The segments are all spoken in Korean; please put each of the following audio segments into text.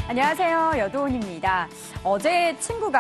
안녕하세요. 여도은입니다. 어제 친구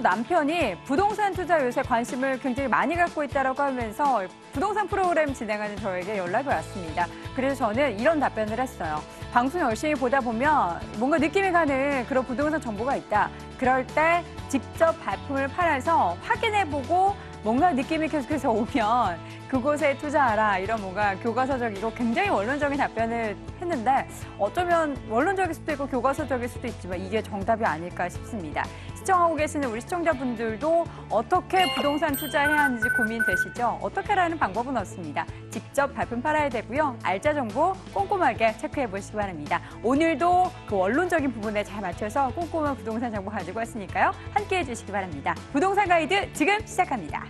남편이 부동산 투자 요새 관심을 굉장히 많이 갖고 있다고 하면서 부동산 프로그램 진행하는 저에게 연락이 왔습니다. 그래서 저는 이런 답변을 했어요. 방송 열심히 보다 보면 뭔가 느낌이 가는 그런 부동산 정보가 있다. 그럴 때 직접 발품을 팔아서 확인해보고 뭔가 느낌이 계속해서 오면 그곳에 투자하라. 이런 뭔가 교과서적이고 굉장히 원론적인 답변을 했는데 어쩌면 원론적일 수도 있고 교과서적일 수도 있지만 이게 정답이 아닐까 싶습니다. 시청하고 계시는 우리 시청자분들도 어떻게 부동산 투자해야 하는지 고민되시죠? 어떻게라는 방법은 없습니다. 직접 발품 팔아야 되고요. 알짜 정보 꼼꼼하게 체크해 보시기 바랍니다. 오늘도 그 원론적인 부분에 잘 맞춰서 꼼꼼한 부동산 정보 가지고 왔으니까요. 함께해 주시기 바랍니다. 부동산 가이드 지금 시작합니다.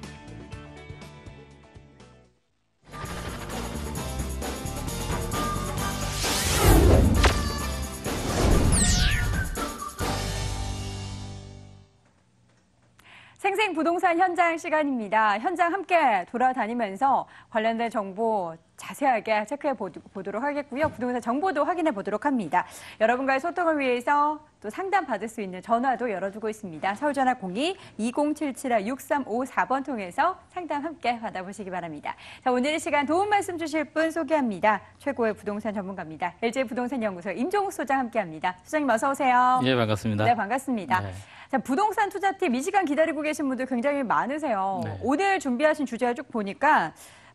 생생 부동산 현장 시간입니다. 현장 함께 돌아다니면서 관련된 정보 자세하게 체크해 보도록 하겠고요. 부동산 정보도 확인해 보도록 합니다. 여러분과의 소통을 위해서 또 상담 받을 수 있는 전화도 열어두고 있습니다. 서울전화 02-2077-6354번 통해서 상담 함께 받아보시기 바랍니다. 자, 오늘 이 시간 도움 말씀 주실 분 소개합니다. 최고의 부동산 전문가입니다. LG부동산연구소 임종욱 소장 함께합니다. 소장님 어서 오세요. 예, 반갑습니다. 네, 반갑습니다. 네. 자, 부동산 투자팁 이 시간 기다리고 계신 분들 굉장히 많으세요. 네. 오늘 준비하신 주제 쭉 보니까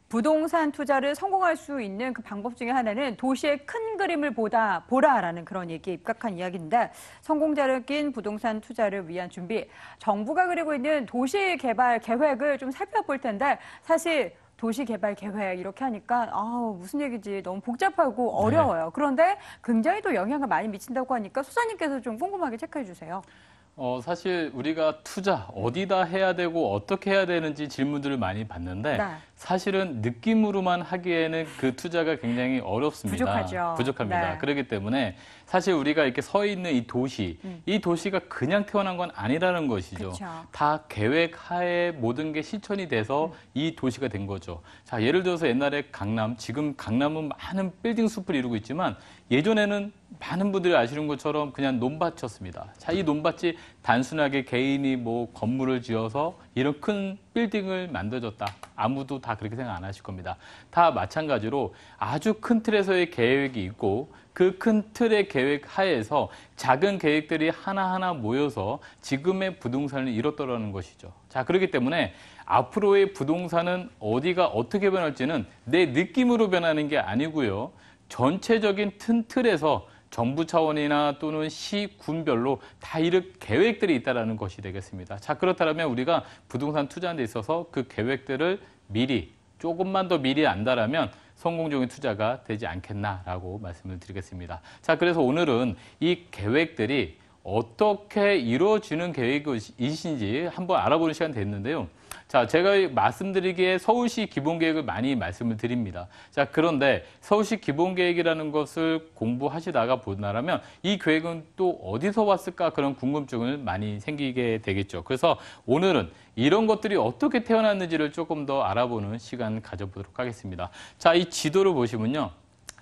부동산 투자를 성공할 수 있는 그 방법 중에 하나는 도시의 큰 그림을 보라라는 그런 얘기에 입각한 이야기인데 성공적인 부동산 투자를 위한 준비, 정부가 그리고 있는 도시개발 계획을 좀 살펴볼 텐데 사실 도시개발 계획 이렇게 하니까 무슨 얘기지 너무 복잡하고 어려워요. 네. 그런데 굉장히 또 영향을 많이 미친다고 하니까 소장님께서 좀 꼼꼼하게 체크해 주세요. 사실 우리가 투자 어디다 해야 되고 어떻게 해야 되는지 질문들을 많이 받는데 네. 사실은 느낌으로만 하기에는 그 투자가 굉장히 어렵습니다. 부족합니다. 네. 그렇기 때문에 사실 우리가 이렇게 서 있는 이 도시, 이 도시가 그냥 태어난 건 아니라는 것이죠. 그쵸. 다 계획하에 모든 게 실천이 돼서 이 도시가 된 거죠. 자, 예를 들어서 옛날에 강남, 지금 강남은 많은 빌딩 숲을 이루고 있지만 예전에는 많은 분들이 아시는 것처럼 그냥 논밭이었습니다. 자, 이 논밭이 단순하게 개인이 뭐 건물을 지어서 이런 큰 빌딩을 만들어줬다. 아무도 다 그렇게 생각 안 하실 겁니다. 다 마찬가지로 아주 큰 틀에서의 계획이 있고 그 큰 틀의 계획 하에서 작은 계획들이 하나하나 모여서 지금의 부동산을 이뤘더라는 것이죠. 자, 그렇기 때문에 앞으로의 부동산은 어디가 어떻게 변할지는 내 느낌으로 변하는 게 아니고요. 전체적인 큰 틀에서 정부 차원이나 또는 시, 군별로 다 이런 계획들이 있다는 것이 되겠습니다. 자, 그렇다면 우리가 부동산 투자하는 데 있어서 그 계획들을 미리, 조금만 더 미리 안다라면 성공적인 투자가 되지 않겠나라고 말씀을 드리겠습니다. 자, 그래서 오늘은 이 계획들이 어떻게 이루어지는 계획이신지 한번 알아보는 시간이 됐는데요. 자, 제가 말씀드리기에 서울시 기본계획을 많이 말씀을 드립니다. 자, 그런데 서울시 기본계획이라는 것을 공부하시다가 보나라면 이 계획은 또 어디서 왔을까 그런 궁금증을 많이 생기게 되겠죠. 그래서 오늘은 이런 것들이 어떻게 태어났는지를 조금 더 알아보는 시간 가져보도록 하겠습니다. 자, 이 지도를 보시면요.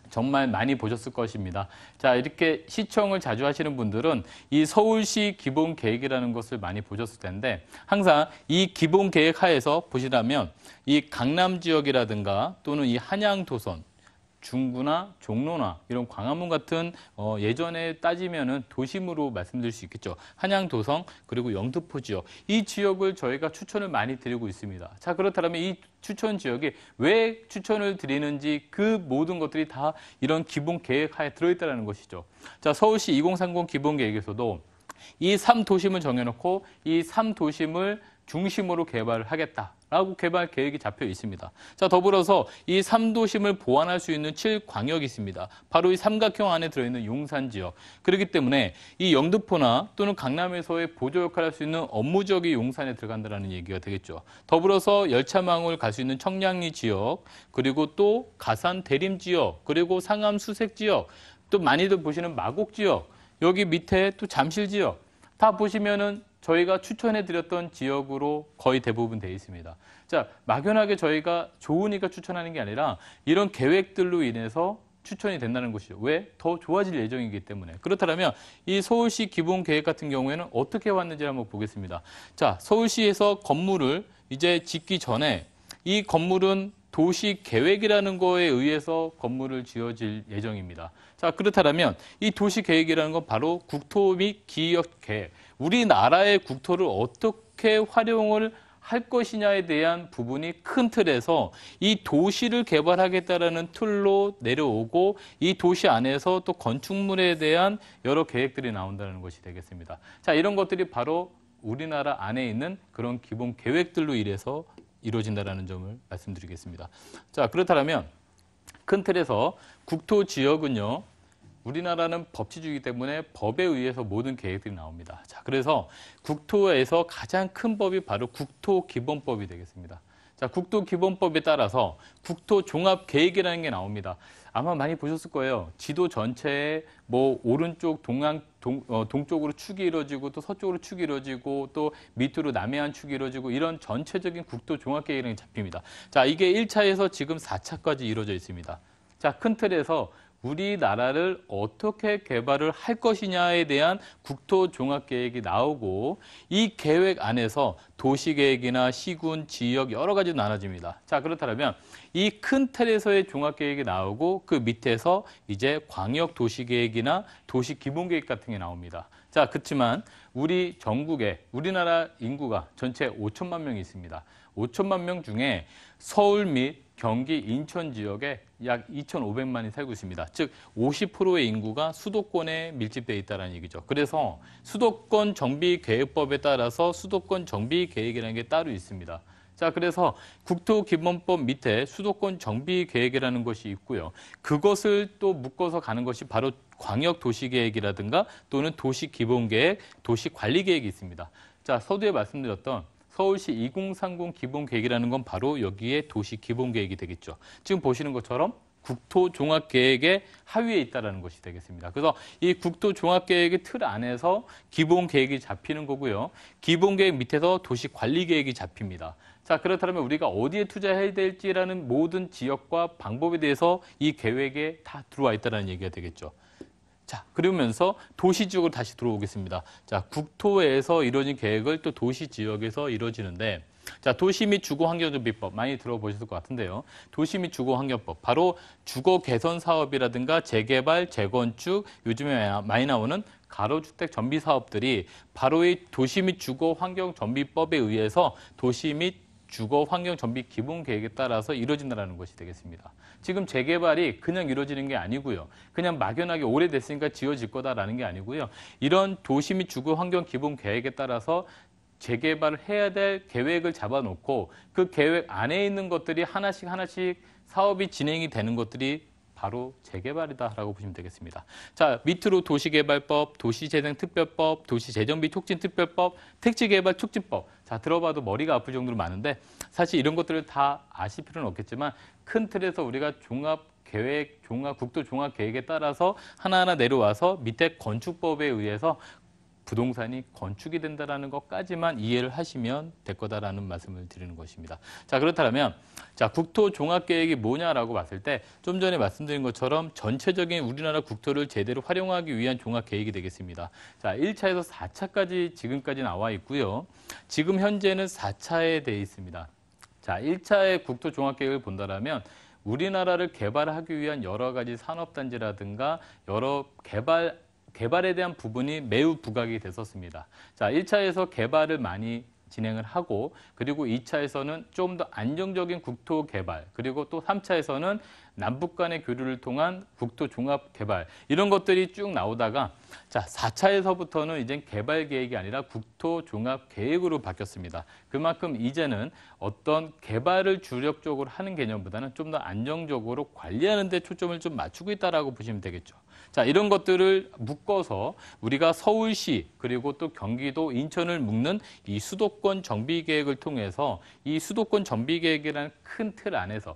정말 많이 보셨을 것입니다. 자, 이렇게 시청을 자주 하시는 분들은 이 서울시 기본계획이라는 것을 많이 보셨을 텐데 항상 이 기본계획 하에서 보시라면 이 강남 지역이라든가 또는 이 한양도선, 중구나 종로나 이런 광화문 같은 예전에 따지면은 도심으로 말씀드릴 수 있겠죠. 한양도성 그리고 영등포 지역. 이 지역을 저희가 추천을 많이 드리고 있습니다. 자, 그렇다면 이 추천 지역이 왜 추천을 드리는지 그 모든 것들이 다 이런 기본 계획 하에 들어있다는 것이죠. 자, 서울시 2030 기본 계획에서도 이 3도심을 정해놓고 이 3도심을 중심으로 개발을 하겠다라고 개발 계획이 잡혀 있습니다. 자, 더불어서 이 3도심을 보완할 수 있는 7광역이 있습니다. 바로 이 삼각형 안에 들어있는 용산 지역. 그렇기 때문에 이 영등포나 또는 강남에서의 보조 역할을 할 수 있는 업무 지역이 용산에 들어간다는 얘기가 되겠죠. 더불어서 열차망을 갈 수 있는 청량리 지역, 그리고 또 가산 대림 지역, 그리고 상암 수색 지역, 또 많이들 보시는 마곡 지역, 여기 밑에 또 잠실 지역 다 보시면은 저희가 추천해드렸던 지역으로 거의 대부분 되어 있습니다. 자, 막연하게 저희가 좋으니까 추천하는 게 아니라 이런 계획들로 인해서 추천이 된다는 것이죠. 왜? 더 좋아질 예정이기 때문에. 그렇다면 이 서울시 기본계획 같은 경우에는 어떻게 왔는지 한번 보겠습니다. 자, 서울시에서 건물을 이제 짓기 전에 이 건물은 도시계획이라는 거에 의해서 건물을 지어질 예정입니다. 자, 그렇다면 이 도시계획이라는 건 바로 국토 및 기업계획, 우리나라의 국토를 어떻게 활용을 할 것이냐에 대한 부분이 큰 틀에서 이 도시를 개발하겠다라는 틀로 내려오고 이 도시 안에서 또 건축물에 대한 여러 계획들이 나온다는 것이 되겠습니다. 자, 이런 것들이 바로 우리나라 안에 있는 그런 기본 계획들로 인해서 이루어진다는 점을 말씀드리겠습니다. 자, 그렇다면 큰 틀에서 국토 지역은요, 우리나라는 법치주의이기 때문에 법에 의해서 모든 계획들이 나옵니다. 자, 그래서 국토에서 가장 큰 법이 바로 국토기본법이 되겠습니다. 자, 국토기본법에 따라서 국토종합계획이라는 게 나옵니다. 아마 많이 보셨을 거예요. 지도 전체에 뭐 오른쪽 동쪽으로 축이 이루어지고 또 서쪽으로 축이 이루어지고 또 밑으로 남해안 축이 이루어지고 이런 전체적인 국토종합계획이라는 게 잡힙니다. 자, 이게 1차에서 지금 4차까지 이루어져 있습니다. 자, 큰 틀에서 우리나라를 어떻게 개발을 할 것이냐에 대한 국토종합계획이 나오고 이 계획 안에서 도시계획이나 시군, 지역 여러 가지로 나눠집니다. 자, 그렇다면 이 큰 틀에서의 종합계획이 나오고 그 밑에서 이제 광역도시계획이나 도시기본계획 같은 게 나옵니다. 자, 그렇지만 우리 전국에 우리나라 인구가 전체 5천만 명이 있습니다. 5천만 명 중에 서울 및 경기, 인천 지역에 약 2,500만이 살고 있습니다. 즉 50%의 인구가 수도권에 밀집되어 있다는 얘기죠. 그래서 수도권 정비계획법에 따라서 수도권 정비계획이라는 게 따로 있습니다. 자, 그래서 국토기본법 밑에 수도권 정비계획이라는 것이 있고요. 그것을 또 묶어서 가는 것이 바로 광역도시계획이라든가 또는 도시기본계획, 도시관리계획이 있습니다. 자, 서두에 말씀드렸던 서울시 2030 기본계획이라는 건 바로 여기에 도시기본계획이 되겠죠. 지금 보시는 것처럼 국토종합계획의 하위에 있다는 것이 되겠습니다. 그래서 이 국토종합계획의 틀 안에서 기본계획이 잡히는 거고요. 기본계획 밑에서 도시관리계획이 잡힙니다. 자, 그렇다면 우리가 어디에 투자해야 될지라는 모든 지역과 방법에 대해서 이 계획에 다 들어와 있다는 얘기가 되겠죠. 자, 그러면서 도시 지역으로 다시 들어오겠습니다. 자, 국토에서 이루어진 계획을 또 도시 지역에서 이루어지는데, 자, 도시 및 주거환경정비법 많이 들어보셨을 것 같은데요. 도시 및 주거환경법, 바로 주거 개선 사업이라든가 재개발, 재건축, 요즘에 많이 나오는 가로주택 정비 사업들이 바로 이 도시 및 주거환경정비법에 의해서 도시 및 주거환경정비기본계획에 따라서 이루어진다는 것이 되겠습니다. 지금 재개발이 그냥 이루어지는 게 아니고요. 그냥 막연하게 오래됐으니까 지어질 거다라는 게 아니고요. 이런 도시 및 주거환경기본계획에 따라서 재개발을 해야 될 계획을 잡아놓고 그 계획 안에 있는 것들이 하나씩 사업이 진행이 되는 것들이 바로 재개발이다라고 보시면 되겠습니다. 자, 밑으로 도시개발법, 도시재생특별법, 도시재정비촉진특별법, 택지개발촉진법. 자, 들어봐도 머리가 아플 정도로 많은데 사실 이런 것들을 다 아실 필요는 없겠지만 큰 틀에서 우리가 국토종합계획에 따라서 하나하나 내려와서 밑에 건축법에 의해서 부동산이 건축이 된다는 것까지만 이해를 하시면 될 거다라는 말씀을 드리는 것입니다. 자, 그렇다면 자, 국토종합계획이 뭐냐라고 봤을 때 좀 전에 말씀드린 것처럼 전체적인 우리나라 국토를 제대로 활용하기 위한 종합계획이 되겠습니다. 자, 1차에서 4차까지 지금까지 나와 있고요. 지금 현재는 4차에 돼 있습니다. 자, 1차의 국토종합계획을 본다라면 우리나라를 개발하기 위한 여러 가지 산업단지라든가 여러 개발에 대한 부분이 매우 부각이 됐었습니다. 자, 1차에서 개발을 많이 진행을 하고 그리고 2차에서는 좀 더 안정적인 국토 개발 그리고 또 3차에서는 남북 간의 교류를 통한 국토 종합 개발 이런 것들이 쭉 나오다가 자, 4차에서부터는 이제 개발 계획이 아니라 국토 종합 계획으로 바뀌었습니다. 그만큼 이제는 어떤 개발을 주력적으로 하는 개념보다는 좀 더 안정적으로 관리하는 데 초점을 좀 맞추고 있다라고 보시면 되겠죠. 자, 이런 것들을 묶어서 우리가 서울시 그리고 또 경기도, 인천을 묶는 이 수도권 정비계획을 통해서 이 수도권 정비계획이라는 큰 틀 안에서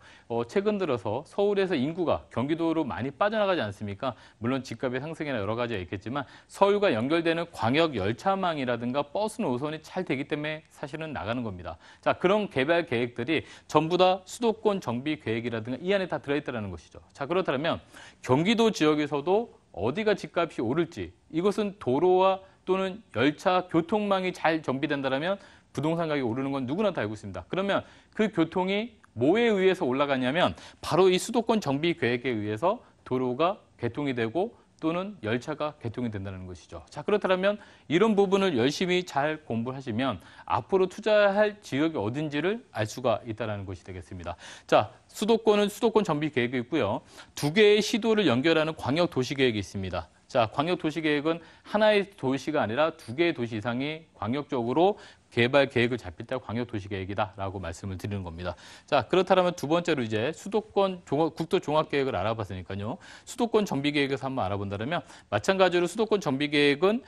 최근 들어서 서울 서울에서 인구가 경기도로 많이 빠져나가지 않습니까? 물론 집값의 상승이나 여러 가지가 있겠지만 서울과 연결되는 광역 열차망이라든가 버스 노선이 잘 되기 때문에 사실은 나가는 겁니다. 자, 그런 개발 계획들이 전부 다 수도권 정비 계획이라든가 이 안에 다 들어있다는 것이죠. 자, 그렇다면 경기도 지역에서도 어디가 집값이 오를지, 이것은 도로와 또는 열차 교통망이 잘 정비된다면 부동산 가격이 오르는 건 누구나 다 알고 있습니다. 그러면 그 교통이 뭐에 의해서 올라가냐면 바로 이 수도권 정비 계획에 의해서 도로가 개통이 되고 또는 열차가 개통이 된다는 것이죠. 자, 그렇다면 이런 부분을 열심히 잘 공부하시면 앞으로 투자할 지역이 어딘지를 알 수가 있다는 것이 되겠습니다. 자, 수도권은 수도권 정비 계획이 있고요. 2개의 시도를 연결하는 광역 도시 계획이 있습니다. 자, 광역 도시 계획은 하나의 도시가 아니라 2개의 도시 이상이 광역적으로 개발 계획을 잡힐 때 광역 도시 계획이다라고 말씀을 드리는 겁니다. 자, 그렇다면 두 번째로 이제 수도권 국도 종합 계획을 알아봤으니까요. 수도권 정비 계획에서 한번 알아본다면 마찬가지로 수도권 정비 계획은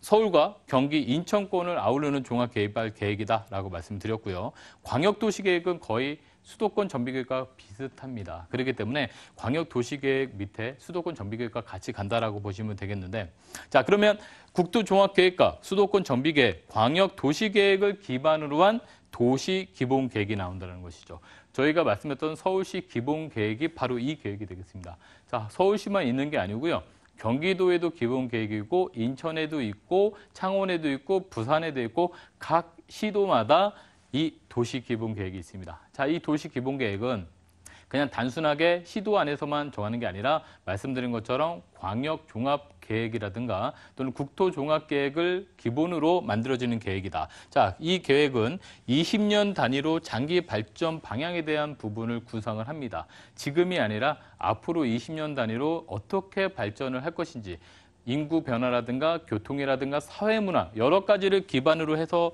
서울과 경기, 인천권을 아우르는 종합 개발 계획이다라고 말씀드렸고요. 광역 도시 계획은 거의 수도권 정비계획과 비슷합니다. 그렇기 때문에 광역도시계획 밑에 수도권 정비계획과 같이 간다라고 보시면 되겠는데, 자, 그러면 국토종합계획과 수도권 정비계획, 광역도시계획을 기반으로 한 도시기본계획이 나온다는 것이죠. 저희가 말씀했던 서울시 기본계획이 바로 이 계획이 되겠습니다. 자, 서울시만 있는 게 아니고요. 경기도에도 기본계획이고 인천에도 있고 창원에도 있고 부산에도 있고 각 시도마다 이 도시기본계획이 있습니다. 자, 이 도시기본계획은 그냥 단순하게 시도 안에서만 정하는 게 아니라 말씀드린 것처럼 광역종합계획이라든가 또는 국토종합계획을 기본으로 만들어지는 계획이다. 자, 이 계획은 20년 단위로 장기 발전 방향에 대한 부분을 구성을 합니다. 지금이 아니라 앞으로 20년 단위로 어떻게 발전을 할 것인지, 인구 변화라든가 교통이라든가 사회문화 여러 가지를 기반으로 해서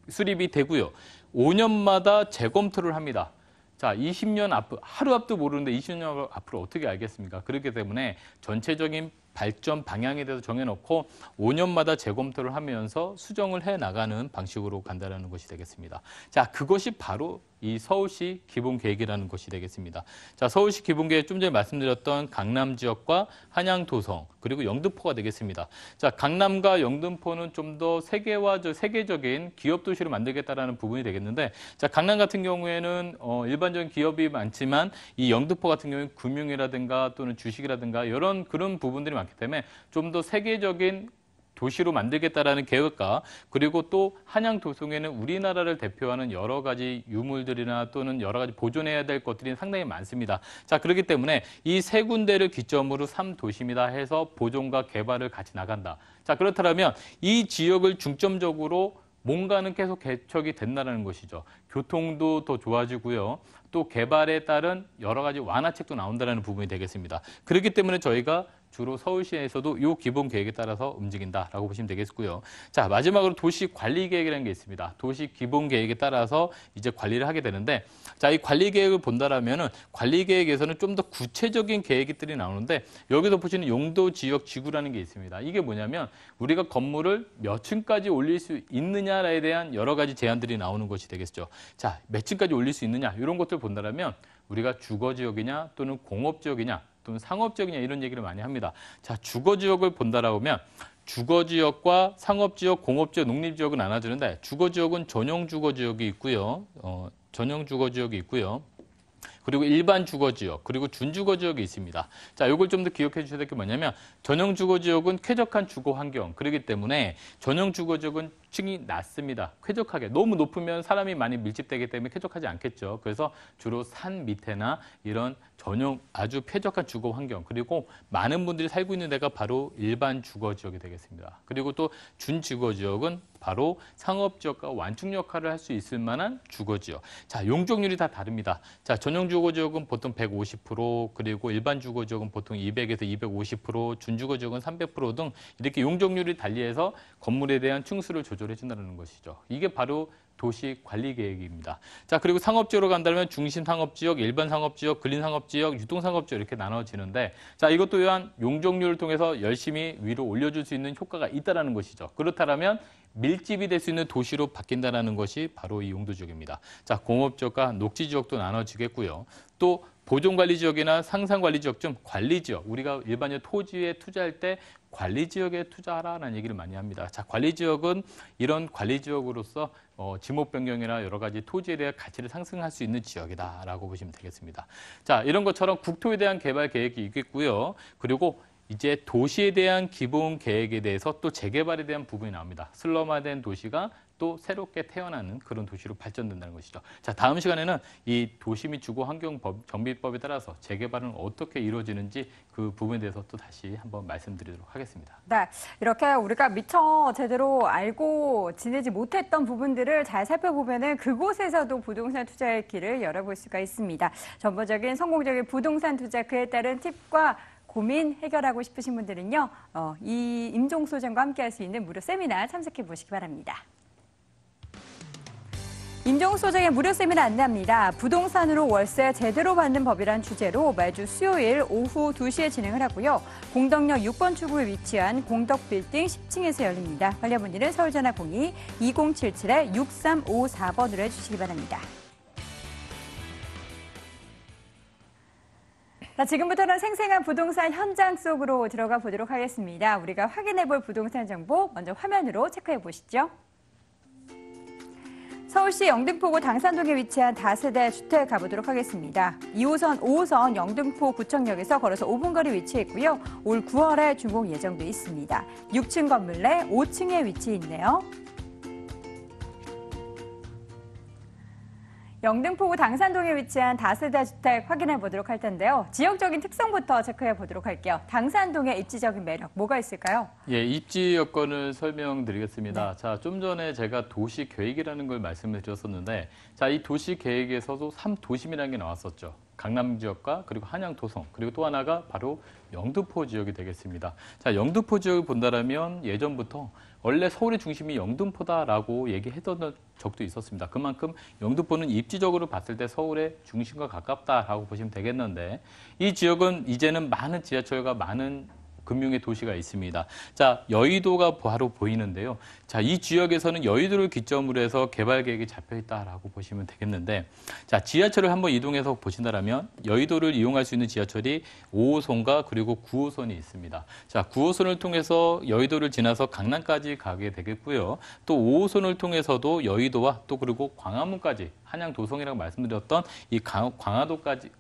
수립이 되고요. 5년마다 재검토를 합니다. 자, 20년 앞으로, 하루 앞도 모르는데 20년 앞으로 어떻게 알겠습니까? 그렇기 때문에 전체적인 발전 방향에 대해서 정해놓고 5년마다 재검토를 하면서 수정을 해나가는 방식으로 간다는 것이 되겠습니다. 자, 그것이 바로 이 서울시 기본계획이라는 것이 되겠습니다. 자, 서울시 기본계획 좀 전에 말씀드렸던 강남 지역과 한양, 도성, 그리고 영등포가 되겠습니다. 자, 강남과 영등포는 좀 더 세계적인 기업 도시를 만들겠다라는 부분이 되겠는데, 자, 강남 같은 경우에는 일반적인 기업이 많지만 이 영등포 같은 경우에는 금융이라든가 또는 주식이라든가 이런 그런 부분들이 많기 때문에 좀 더 세계적인 도시로 만들겠다라는 계획과, 그리고 또 한양 도성에는 우리나라를 대표하는 여러 가지 유물들이나 또는 여러 가지 보존해야 될 것들이 상당히 많습니다. 자, 그렇기 때문에 이 세 군데를 기점으로 3도시입니다 해서 보존과 개발을 같이 나간다. 자, 그렇다면 이 지역을 중점적으로 뭔가는 계속 개척이 된다는 것이죠. 교통도 더 좋아지고요. 또 개발에 따른 여러 가지 완화책도 나온다는 부분이 되겠습니다. 그렇기 때문에 저희가 주로 서울시에서도 이 기본 계획에 따라서 움직인다라고 보시면 되겠고요. 자, 마지막으로 도시 관리 계획이라는 게 있습니다. 도시 기본 계획에 따라서 이제 관리를 하게 되는데, 자, 이 관리 계획을 본다라면은 관리 계획에서는 좀 더 구체적인 계획들이 나오는데, 여기서 보시는 용도 지역 지구라는 게 있습니다. 이게 뭐냐면 우리가 건물을 몇 층까지 올릴 수 있느냐에 대한 여러 가지 제한들이 나오는 것이 되겠죠. 자, 몇 층까지 올릴 수 있느냐 이런 것들 본다라면 우리가 주거 지역이냐 또는 공업 지역이냐 또는 상업지역이냐 이런 얘기를 많이 합니다. 자, 주거지역을 본다라고 하면 주거지역과 상업지역, 공업지역, 농립지역은 나눠지는데, 주거지역은 전용 주거지역이 있고요. 전용 주거지역이 있고요. 그리고 일반 주거지역, 그리고 준주거지역이 있습니다. 자, 이걸 좀 더 기억해 주셔야 될 게 뭐냐면 전용 주거지역은 쾌적한 주거 환경, 그렇기 때문에 전용 주거지역은 층이 낮습니다. 쾌적하게. 너무 높으면 사람이 많이 밀집되기 때문에 쾌적하지 않겠죠. 그래서 주로 산 밑에나 이런 전용 아주 쾌적한 주거 환경, 그리고 많은 분들이 살고 있는 데가 바로 일반 주거지역이 되겠습니다. 그리고 또 준주거지역은 바로 상업지역과 완충 역할을 할 수 있을 만한 주거지역. 자, 용적률이 다 다릅니다. 자, 전용 주거지역은 보통 150%, 그리고 일반 주거지역은 보통 200에서 250%, 준주거지역은 300% 등 이렇게 용적률이 달리해서 건물에 대한 층수를 조절해 준다는 것이죠. 이게 바로 도시 관리 계획입니다. 자, 그리고 상업지역으로 간다면 중심 상업지역, 일반 상업지역, 근린 상업지역, 유동 상업지역 이렇게 나눠지는데, 자, 이것 또한 용적률을 통해서 열심히 위로 올려줄 수 있는 효과가 있다는 것이죠. 그렇다면 밀집이 될 수 있는 도시로 바뀐다는 것이 바로 이 용도지역입니다. 자, 공업지역과 녹지지역도 나눠지겠고요. 또 보존관리지역이나 상산관리지역 중 관리지역, 우리가 일반적으로 토지에 투자할 때 관리지역에 투자하라는 얘기를 많이 합니다. 자, 관리지역은 이런 관리지역으로서 지목 변경이나 여러 가지 토지에 대한 가치를 상승할 수 있는 지역이다라고 보시면 되겠습니다. 자, 이런 것처럼 국토에 대한 개발 계획이 있겠고요. 그리고 이제 도시에 대한 기본 계획에 대해서 또 재개발에 대한 부분이 나옵니다. 슬럼화된 도시가 또 새롭게 태어나는 그런 도시로 발전된다는 것이죠. 자, 다음 시간에는 이 도시 및 주거 환경 정비법에 따라서 재개발은 어떻게 이루어지는지 그 부분에 대해서 또 다시 한번 말씀드리도록 하겠습니다. 네, 이렇게 우리가 미처 제대로 알고 지내지 못했던 부분들을 잘 살펴보면은 그곳에서도 부동산 투자의 길을 열어볼 수가 있습니다. 전반적인 성공적인 부동산 투자 그에 따른 팁과 고민 해결하고 싶으신 분들은요, 이 임종 소장과 함께할 수 있는 무료 세미나 참석해 보시기 바랍니다. 임종 소장의 무료 세미나 안내합니다. 부동산으로 월세 제대로 받는 법이란 주제로 매주 수요일 오후 2시에 진행을 하고요. 공덕역 6번 출구에 위치한 공덕빌딩 10층에서 열립니다. 관련 문의는 서울전화 02-2077-6354번으로 해주시기 바랍니다. 자, 지금부터는 생생한 부동산 현장 속으로 들어가 보도록 하겠습니다. 우리가 확인해 볼 부동산 정보 먼저 화면으로 체크해 보시죠. 서울시 영등포구 당산동에 위치한 다세대 주택 가보도록 하겠습니다. 2호선, 5호선 영등포 구청역에서 걸어서 5분 거리 위치해 있고요. 올 9월에 준공 예정돼 있습니다. 6층 건물 내 5층에 위치해 있네요. 영등포구 당산동에 위치한 다세대 주택 확인해 보도록 할 텐데요. 지역적인 특성부터 체크해 보도록 할게요. 당산동의 입지적인 매력 뭐가 있을까요? 예, 입지 여건을 설명드리겠습니다. 네. 자, 좀 전에 제가 도시 계획이라는 걸 말씀을 드렸었는데, 자, 이 도시 계획에서도 3도심이라는 게 나왔었죠. 강남 지역과 그리고 한양 도성, 그리고 또 하나가 바로 영등포 지역이 되겠습니다. 자, 영등포 지역을 본다라면 예전부터 원래 서울의 중심이 영등포다라고 얘기했던 적도 있었습니다. 그만큼 영등포는 입지적으로 봤을 때 서울의 중심과 가깝다라고 보시면 되겠는데, 이 지역은 이제는 많은 지하철과 많은 금융의 도시가 있습니다. 자, 여의도가 바로 보이는데요. 자, 이 지역에서는 여의도를 기점으로 해서 개발 계획이 잡혀 있다라고 보시면 되겠는데, 자, 지하철을 한번 이동해서 보신다라면 여의도를 이용할 수 있는 지하철이 5호선과 그리고 9호선이 있습니다. 자, 9호선을 통해서 여의도를 지나서 강남까지 가게 되겠고요. 또 5호선을 통해서도 여의도와 또 그리고 광화문까지, 한양 도성이라고 말씀드렸던 이 광화도까지,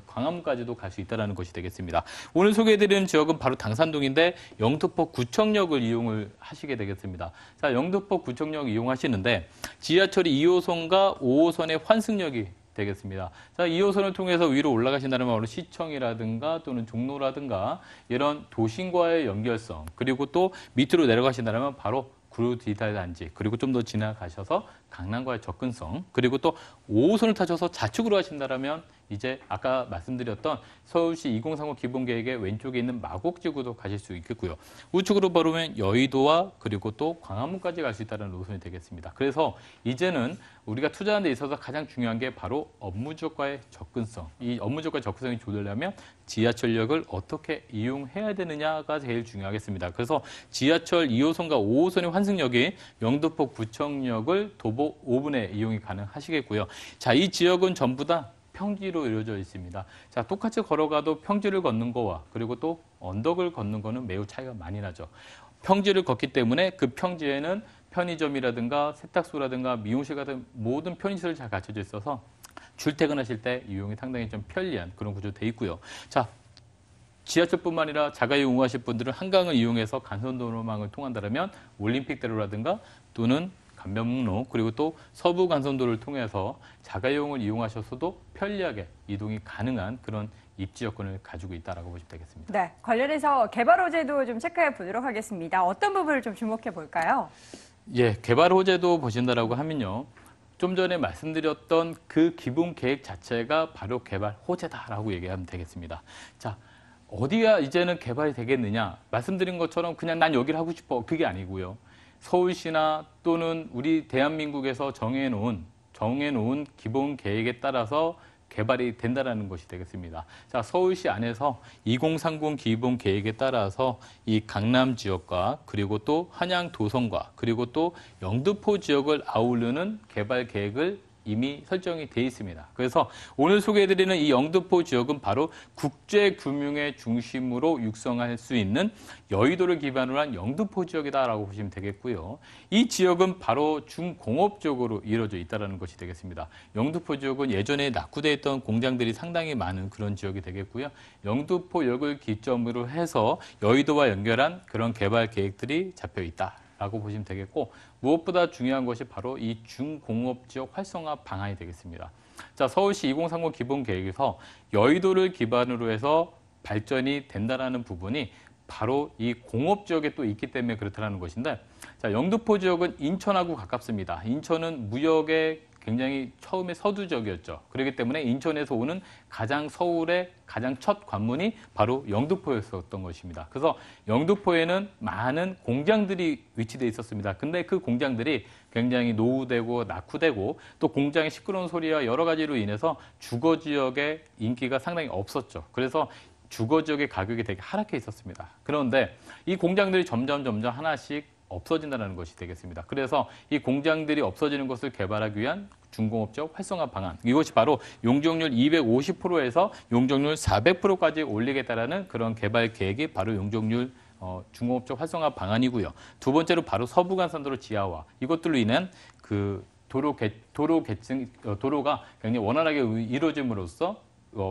광화문까지도 갈 수 있다는 것이 되겠습니다. 오늘 소개해드리는 지역은 바로 당산동인데 영등포 구청역을 이용을 하시게 되겠습니다. 자, 영등포 구청역 이용하시는데 지하철이 2호선과 5호선의 환승역이 되겠습니다. 자, 2호선을 통해서 위로 올라가신다면 바로 시청이라든가 또는 종로라든가 이런 도심과의 연결성, 그리고 또 밑으로 내려가신다면 바로 구로 디지털 단지, 그리고 좀 더 지나가셔서 강남과의 접근성, 그리고 또 5호선을 타셔서 좌측으로 하신다면 이제 아까 말씀드렸던 서울시 2030 기본계획의 왼쪽에 있는 마곡지구도 가실 수 있겠고요. 우측으로 보면 여의도와 그리고 또 광화문까지 갈 수 있다는 노선이 되겠습니다. 그래서 이제는 우리가 투자하는 데 있어서 가장 중요한 게 바로 업무 지역과의 접근성. 이 업무 지역과의 접근성이 좋으려면 지하철역을 어떻게 이용해야 되느냐가 제일 중요하겠습니다. 그래서 지하철 2호선과 5호선의 환승역이 영등포 구청역을 도보 5분에 이용이 가능하시겠고요. 자, 이 지역은 전부 다 평지로 이루어져 있습니다. 자, 똑같이 걸어가도 평지를 걷는 거와 그리고 또 언덕을 걷는 거는 매우 차이가 많이 나죠. 평지를 걷기 때문에 그 평지에는 편의점이라든가 세탁소라든가 미용실 같은 모든 편의시설이 잘 갖춰져 있어서 출퇴근하실 때 이용이 상당히 좀 편리한 그런 구조로 돼 있고요. 자, 지하철뿐만 아니라 자가용 이용하실 분들은 한강을 이용해서 간선도로망을 통한다면 올림픽대로라든가 또는 간변북로, 그리고 또 서부 간선도를 통해서 자가용을 이용하셔서도 편리하게 이동이 가능한 그런 입지 여건을 가지고 있다라고 보시면 되겠습니다. 네, 관련해서 개발 호재도 좀 체크해 보도록 하겠습니다. 어떤 부분을 좀 주목해 볼까요? 예, 개발 호재도 보신다라고 하면요. 좀 전에 말씀드렸던 그 기본 계획 자체가 바로 개발 호재다라고 얘기하면 되겠습니다. 자, 어디가 이제는 개발이 되겠느냐? 말씀드린 것처럼 그냥 난 여기를 하고 싶어. 그게 아니고요. 서울시나 또는 우리 대한민국에서 정해놓은 기본 계획에 따라서 개발이 된다는 것이 되겠습니다. 자, 서울시 안에서 2030 기본 계획에 따라서 이 강남 지역과 그리고 또 한양 도성과 그리고 또 영등포 지역을 아우르는 개발 계획을 이미 설정이 돼 있습니다. 그래서 오늘 소개해드리는 이 영등포 지역은 바로 국제금융의 중심으로 육성할 수 있는 여의도를 기반으로 한 영등포 지역이다라고 보시면 되겠고요. 이 지역은 바로 중공업적으로 이루어져 있다는 것이 되겠습니다. 영등포 지역은 예전에 낙후되어 있던 공장들이 상당히 많은 그런 지역이 되겠고요. 영등포역을 기점으로 해서 여의도와 연결한 그런 개발 계획들이 잡혀 있다라고 보시면 되겠고, 무엇보다 중요한 것이 바로 이 중공업지역 활성화 방안이 되겠습니다. 자, 서울시 2030 기본계획에서 여의도를 기반으로 해서 발전이 된다는 부분이 바로 이 공업지역에 또 있기 때문에 그렇다는 것인데, 자, 영등포 지역은 인천하고 가깝습니다. 인천은 무역의 굉장히 처음에 서두적이었죠. 그렇기 때문에 인천에서 오는 서울의 가장 첫 관문이 바로 영등포였었던 것입니다. 그래서 영등포에는 많은 공장들이 위치되어 있었습니다. 근데 그 공장들이 굉장히 노후되고 낙후되고 또 공장의 시끄러운 소리와 여러 가지로 인해서 주거 지역의 인기가 상당히 없었죠. 그래서 주거 지역의 가격이 되게 하락해 있었습니다. 그런데 이 공장들이 점점 하나씩 없어진다는 것이 되겠습니다. 그래서 이 공장들이 없어지는 것을 개발하기 위한 중공업적 활성화 방안, 이것이 바로 용적률 250%에서 용적률 400%까지 올리겠다라는 그런 개발 계획이 바로 용적률 중공업적 활성화 방안이고요. 두 번째로 바로 서부간선도로 지하화, 이것들로 인한 그 도로가 굉장히 원활하게 이루어짐으로써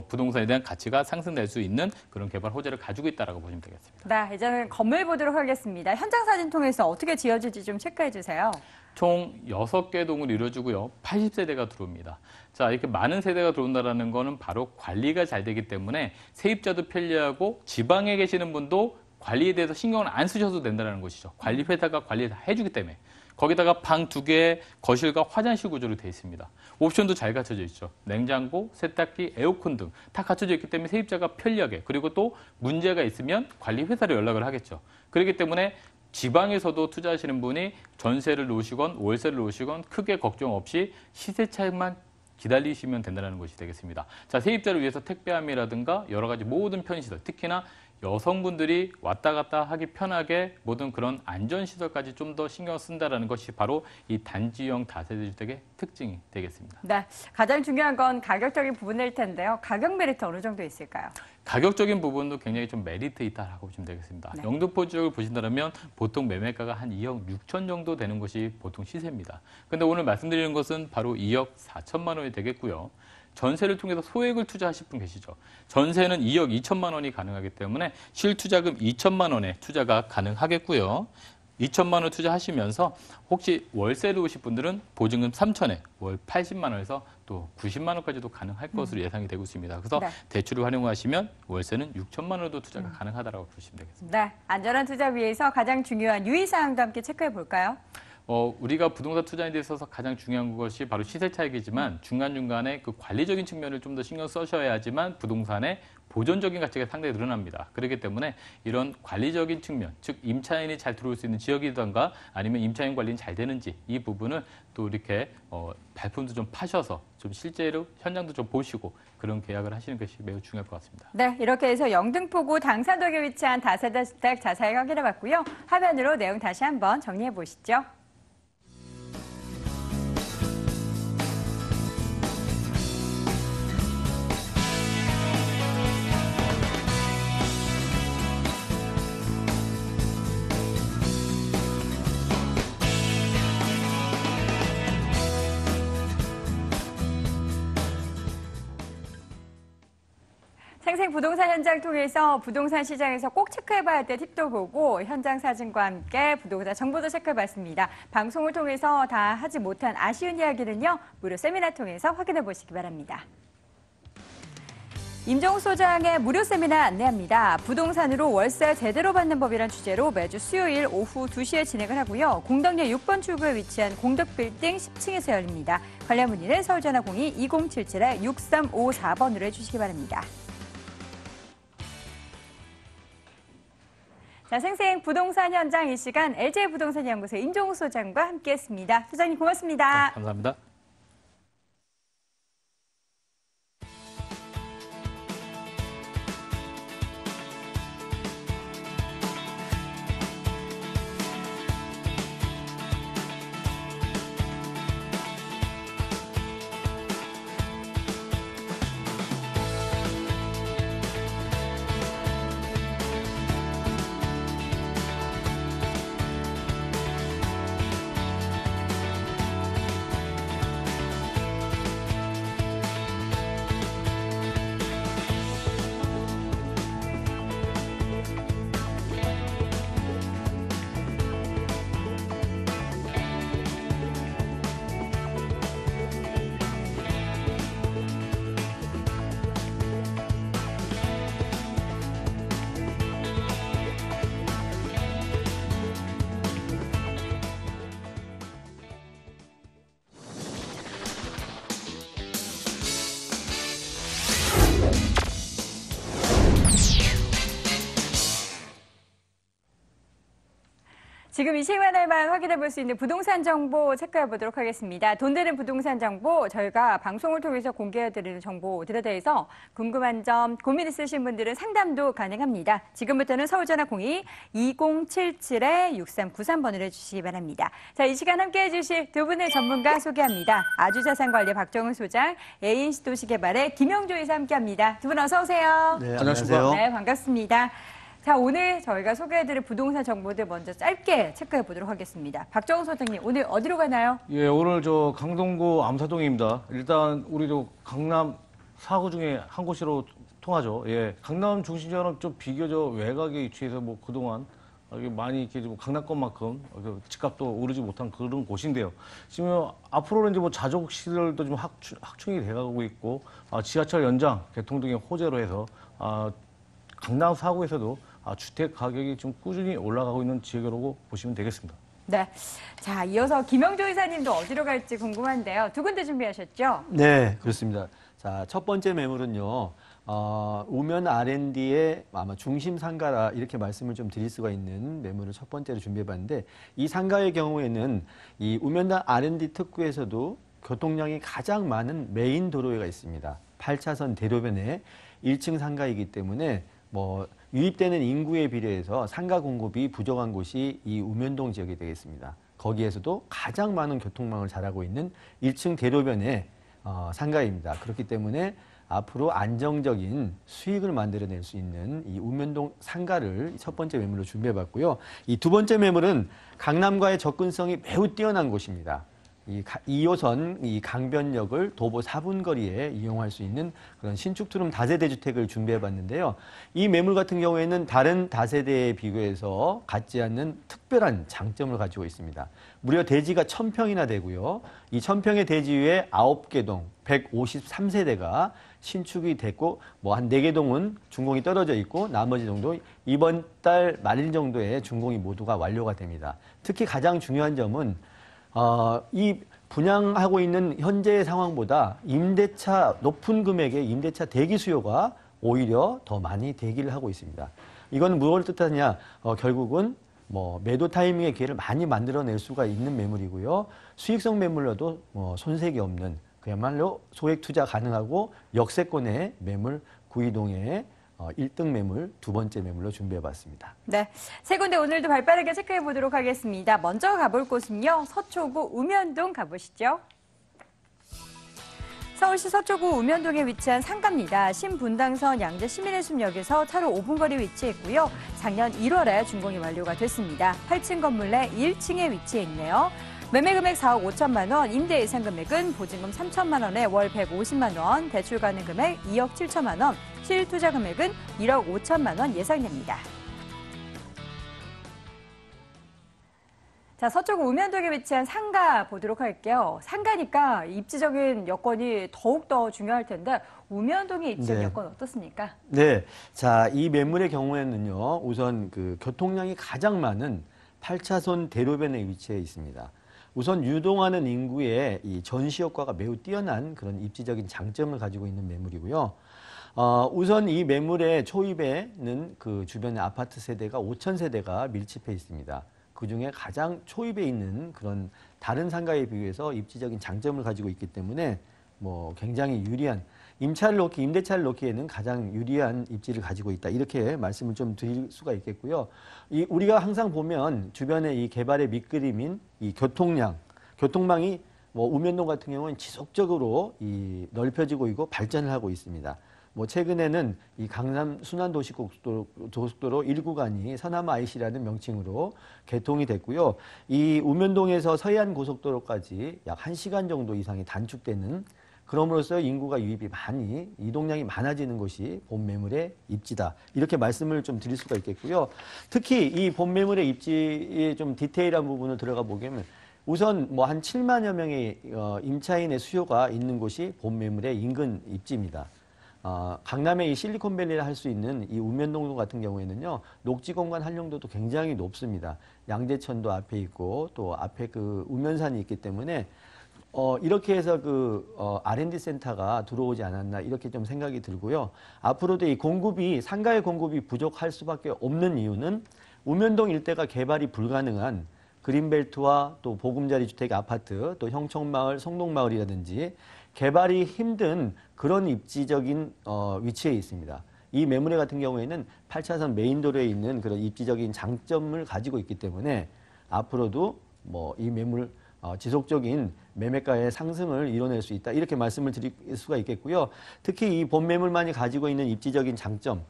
부동산에 대한 가치가 상승될 수 있는 그런 개발 호재를 가지고 있다고 보시면 되겠습니다. 네, 이제는 건물 보도록 하겠습니다. 현장 사진 통해서 어떻게 지어질지 좀 체크해 주세요. 총 6개 동을 이루어주고요. 80세대가 들어옵니다. 자, 이렇게 많은 세대가 들어온다는 거는 바로 관리가 잘 되기 때문에 세입자도 편리하고 지방에 계시는 분도 관리에 대해서 신경을 안 쓰셔도 된다는 것이죠. 관리회사가 관리를 다 해주기 때문에. 거기다가 방 2개의 거실과 화장실 구조로 되어 있습니다. 옵션도 잘 갖춰져 있죠. 냉장고, 세탁기, 에어컨 등 다 갖춰져 있기 때문에 세입자가 편리하게, 그리고 또 문제가 있으면 관리회사로 연락을 하겠죠. 그렇기 때문에 지방에서도 투자하시는 분이 전세를 놓으시건 월세를 놓으시건 크게 걱정 없이 시세 차익만 기다리시면 된다는 것이 되겠습니다. 자, 세입자를 위해서 택배함이라든가 여러 가지 모든 편의시설, 특히나 여성분들이 왔다 갔다 하기 편하게 모든 그런 안전시설까지 좀 더 신경 쓴다는 것이 바로 이 단지형 다세대주택의 특징이 되겠습니다. 네, 가장 중요한 건 가격적인 부분일 텐데요. 가격 메리트 어느 정도 있을까요? 가격적인 부분도 굉장히 좀 메리트 있다라고 보시면 되겠습니다. 네. 영등포 지역을 보신다면 보통 매매가가 한 2억 6천 정도 되는 것이 보통 시세입니다. 근데 오늘 말씀드리는 것은 바로 2억 4천만 원이 되겠고요. 전세를 통해서 소액을 투자하실 분 계시죠. 전세는 2억 2천만 원이 가능하기 때문에 실투자금 2천만 원의 투자가 가능하겠고요. 2천만 원 투자하시면서 혹시 월세로 오실 분들은 보증금 3천에 월 80만 원에서 또 90만 원까지도 가능할 것으로 예상이 되고 있습니다. 그래서 네. 대출을 활용하시면 월세는 6천만 원도 투자가 가능하다고 보시면 되겠습니다. 네, 안전한 투자 위해서 가장 중요한 유의사항도 함께 체크해 볼까요? 우리가 부동산 투자에 있어서 가장 중요한 것이 바로 시세 차익이지만 중간중간에 그 관리적인 측면을 좀 더 신경 써셔야지만 부동산의 보존적인 가치가 상당히 늘어납니다. 그렇기 때문에 이런 관리적인 측면, 즉 임차인이 잘 들어올 수 있는 지역이든가 아니면 임차인 관리는 잘 되는지 이 부분을 또 이렇게 발품도 좀 파셔서 좀 실제로 현장도 좀 보시고 그런 계약을 하시는 것이 매우 중요할 것 같습니다. 네, 이렇게 해서 영등포구 당산동에 위치한 다세대 주택 자세히 확인해 봤고요. 화면으로 내용 다시 한번 정리해 보시죠. 생생 부동산 현장 통해서 부동산 시장에서 꼭 체크해봐야 할 때 팁도 보고 현장 사진과 함께 부동산 정보도 체크해봤습니다. 방송을 통해서 다 하지 못한 아쉬운 이야기는요, 무료 세미나 통해서 확인해 보시기 바랍니다. 임종욱 소장의 무료 세미나 안내합니다. 부동산으로 월세 제대로 받는 법이란 주제로 매주 수요일 오후 2시에 진행을 하고요. 공덕역 6번 출구에 위치한 공덕빌딩 10층에서 열립니다. 관련 문의는 서울전화 02-2077-6354번으로 해주시기 바랍니다. 자, 생생 부동산 현장 이 시간 LG부동산연구소 임종욱 소장과 함께했습니다. 소장님 고맙습니다. 네, 감사합니다. 지금 이 시간에만 확인해 볼 수 있는 부동산 정보 체크해 보도록 하겠습니다. 돈 되는 부동산 정보 저희가 방송을 통해서 공개해 드리는 정보들에 대해서 궁금한 점, 고민 있으신 분들은 상담도 가능합니다. 지금부터는 서울전화 02-2077-6393번으로 해주시기 바랍니다. 자, 이 시간 함께해 주실 두 분의 전문가 소개합니다. 아주자산관리 박정훈 소장, ANC 도시개발의 김영조 이사 함께합니다. 두 분 어서 오세요. 네, 안녕하세요. 네, 반갑습니다. 자, 오늘 저희가 소개해드릴 부동산 정보들 먼저 짧게 체크해 보도록 하겠습니다. 박정훈 소장님, 오늘 어디로 가나요? 예, 오늘 저 강동구 암사동입니다. 일단 우리도 강남 4구 중에 한 곳으로 통하죠. 예, 강남 중심지역은 좀 비교적 외곽에 위치해서 뭐 그동안 많이 이렇게 좀 강남권만큼 집값도 오르지 못한 그런 곳인데요. 지금 앞으로는 이제 뭐 자족 시설도 좀 확충이 돼가고 있고, 지하철 연장, 개통 등의 호재로 해서 강남 4구에서도 주택 가격이 좀 꾸준히 올라가고 있는 지역이라고 보시면 되겠습니다. 네. 자, 이어서 김영조 이사님도 어디로 갈지 궁금한데요. 두 군데 준비하셨죠? 네, 그렇습니다. 자, 첫 번째 매물은요, 우면 R&D의 아마 중심 상가라 이렇게 말씀을 좀 드릴 수가 있는 매물을 첫 번째로 준비해봤는데, 이 상가의 경우에는 이 우면 R&D 특구에서도 교통량이 가장 많은 메인 도로가 있습니다. 8차선 대로변에 1층 상가이기 때문에 뭐 유입되는 인구에 비례해서 상가 공급이 부족한 곳이 이 우면동 지역이 되겠습니다. 거기에서도 가장 많은 교통망을 자라고 있는 1층 대로변의 상가입니다. 그렇기 때문에 앞으로 안정적인 수익을 만들어낼 수 있는 이 우면동 상가를 첫 번째 매물로 준비해봤고요. 이 두 번째 매물은 강남과의 접근성이 매우 뛰어난 곳입니다. 이 2호선 이 강변역을 도보 4분 거리에 이용할 수 있는 그런 신축 투룸 다세대 주택을 준비해 봤는데요. 이 매물 같은 경우에는 다른 다세대에 비교해서 갖지 않는 특별한 장점을 가지고 있습니다. 무려 대지가 1000평이나 되고요. 이 1000평의 대지 위에 9개 동 153세대가 신축이 됐고, 뭐 한 4개 동은 준공이 떨어져 있고, 나머지 정도 이번 달 말 정도에 준공이 모두가 완료가 됩니다. 특히 가장 중요한 점은 이 분양하고 있는 현재의 상황보다 임대차 높은 금액의 임대차 대기 수요가 오히려 더 많이 대기를 하고 있습니다. 이건 무엇을 뜻하냐? 결국은 뭐 매도 타이밍의 기회를 많이 만들어낼 수가 있는 매물이고요. 수익성 매물로도 손색이 없는 그야말로 소액 투자 가능하고 역세권의 매물 구이동의 1등 매물, 두 번째 매물로 준비해봤습니다. 네, 세 군데 오늘도 발빠르게 체크해 보도록 하겠습니다. 먼저 가볼 곳은요, 서초구 우면동 가보시죠. 서울시 서초구 우면동에 위치한 상가입니다. 신분당선 양재 시민의숲역에서 차로 5분 거리 위치해 있고요. 작년 1월에 준공이 완료가 됐습니다. 8층 건물 내 1층에 위치해 있네요. 매매 금액 4억 5천만 원, 임대 예상 금액은 보증금 3천만 원에 월 150만 원, 대출 가능 금액 2억 7천만 원, 실투자 금액은 1억 5천만 원 예상됩니다. 자, 서초구 우면동에 위치한 상가 보도록 할게요. 상가니까 입지적인 여건이 더욱더 중요할 텐데 우면동의 입지적 여건 어떻습니까? 네, 자, 이 매물의 경우에는요, 우선 그 교통량이 가장 많은 8차선 대로변에 위치해 있습니다. 우선 유동하는 인구의 이 전시 효과가 매우 뛰어난 그런 입지적인 장점을 가지고 있는 매물이고요. 우선 이 매물의 초입에는 그 주변의 아파트 세대가 5,000세대가 밀집해 있습니다. 그중에 가장 초입에 있는 그런 다른 상가에 비해서 입지적인 장점을 가지고 있기 때문에 뭐 굉장히 유리한 임대차를 놓기에는 가장 유리한 입지를 가지고 있다. 이렇게 말씀을 좀 드릴 수가 있겠고요. 우리가 항상 보면 주변에 이 개발의 밑그림인 이 교통망이 뭐 우면동 같은 경우는 지속적으로 넓혀지고 있고 발전을 하고 있습니다. 뭐 최근에는 이 강남 순환도시고속도로 1구간이 서남 IC라는 명칭으로 개통이 됐고요. 이 우면동에서 서해안 고속도로까지 약 1시간 정도 이상이 단축되는, 그럼으로써 인구가 유입이 많이, 이동량이 많아지는 곳이 본 매물의 입지다. 이렇게 말씀을 좀 드릴 수가 있겠고요. 특히 이 본 매물의 입지의 좀 디테일한 부분을 들어가 보면 우선 뭐 한 7만여 명의 임차인의 수요가 있는 곳이 본 매물의 인근 입지입니다. 강남의 이 실리콘밸리를 할 수 있는 이 우면동 같은 경우에는요, 녹지 공간 활용도도 굉장히 높습니다. 양재천도 앞에 있고 또 앞에 그 우면산이 있기 때문에 이렇게 해서 그 R&D 센터가 들어오지 않았나 이렇게 좀 생각이 들고요. 앞으로도 이 상가의 공급이 부족할 수밖에 없는 이유는 우면동 일대가 개발이 불가능한 그린벨트와 또 보금자리 주택 아파트, 또 형청마을, 성동마을이라든지 개발이 힘든 그런 입지적인 위치에 있습니다. 이 매물에 같은 경우에는 8차선 메인도로에 있는 그런 입지적인 장점을 가지고 있기 때문에 앞으로도 뭐 이 매물 지속적인 매매가의 상승을 이뤄낼 수 있다. 이렇게 말씀을 드릴 수가 있겠고요. 특히 이 본 매물만이 가지고 있는 입지적인 장점,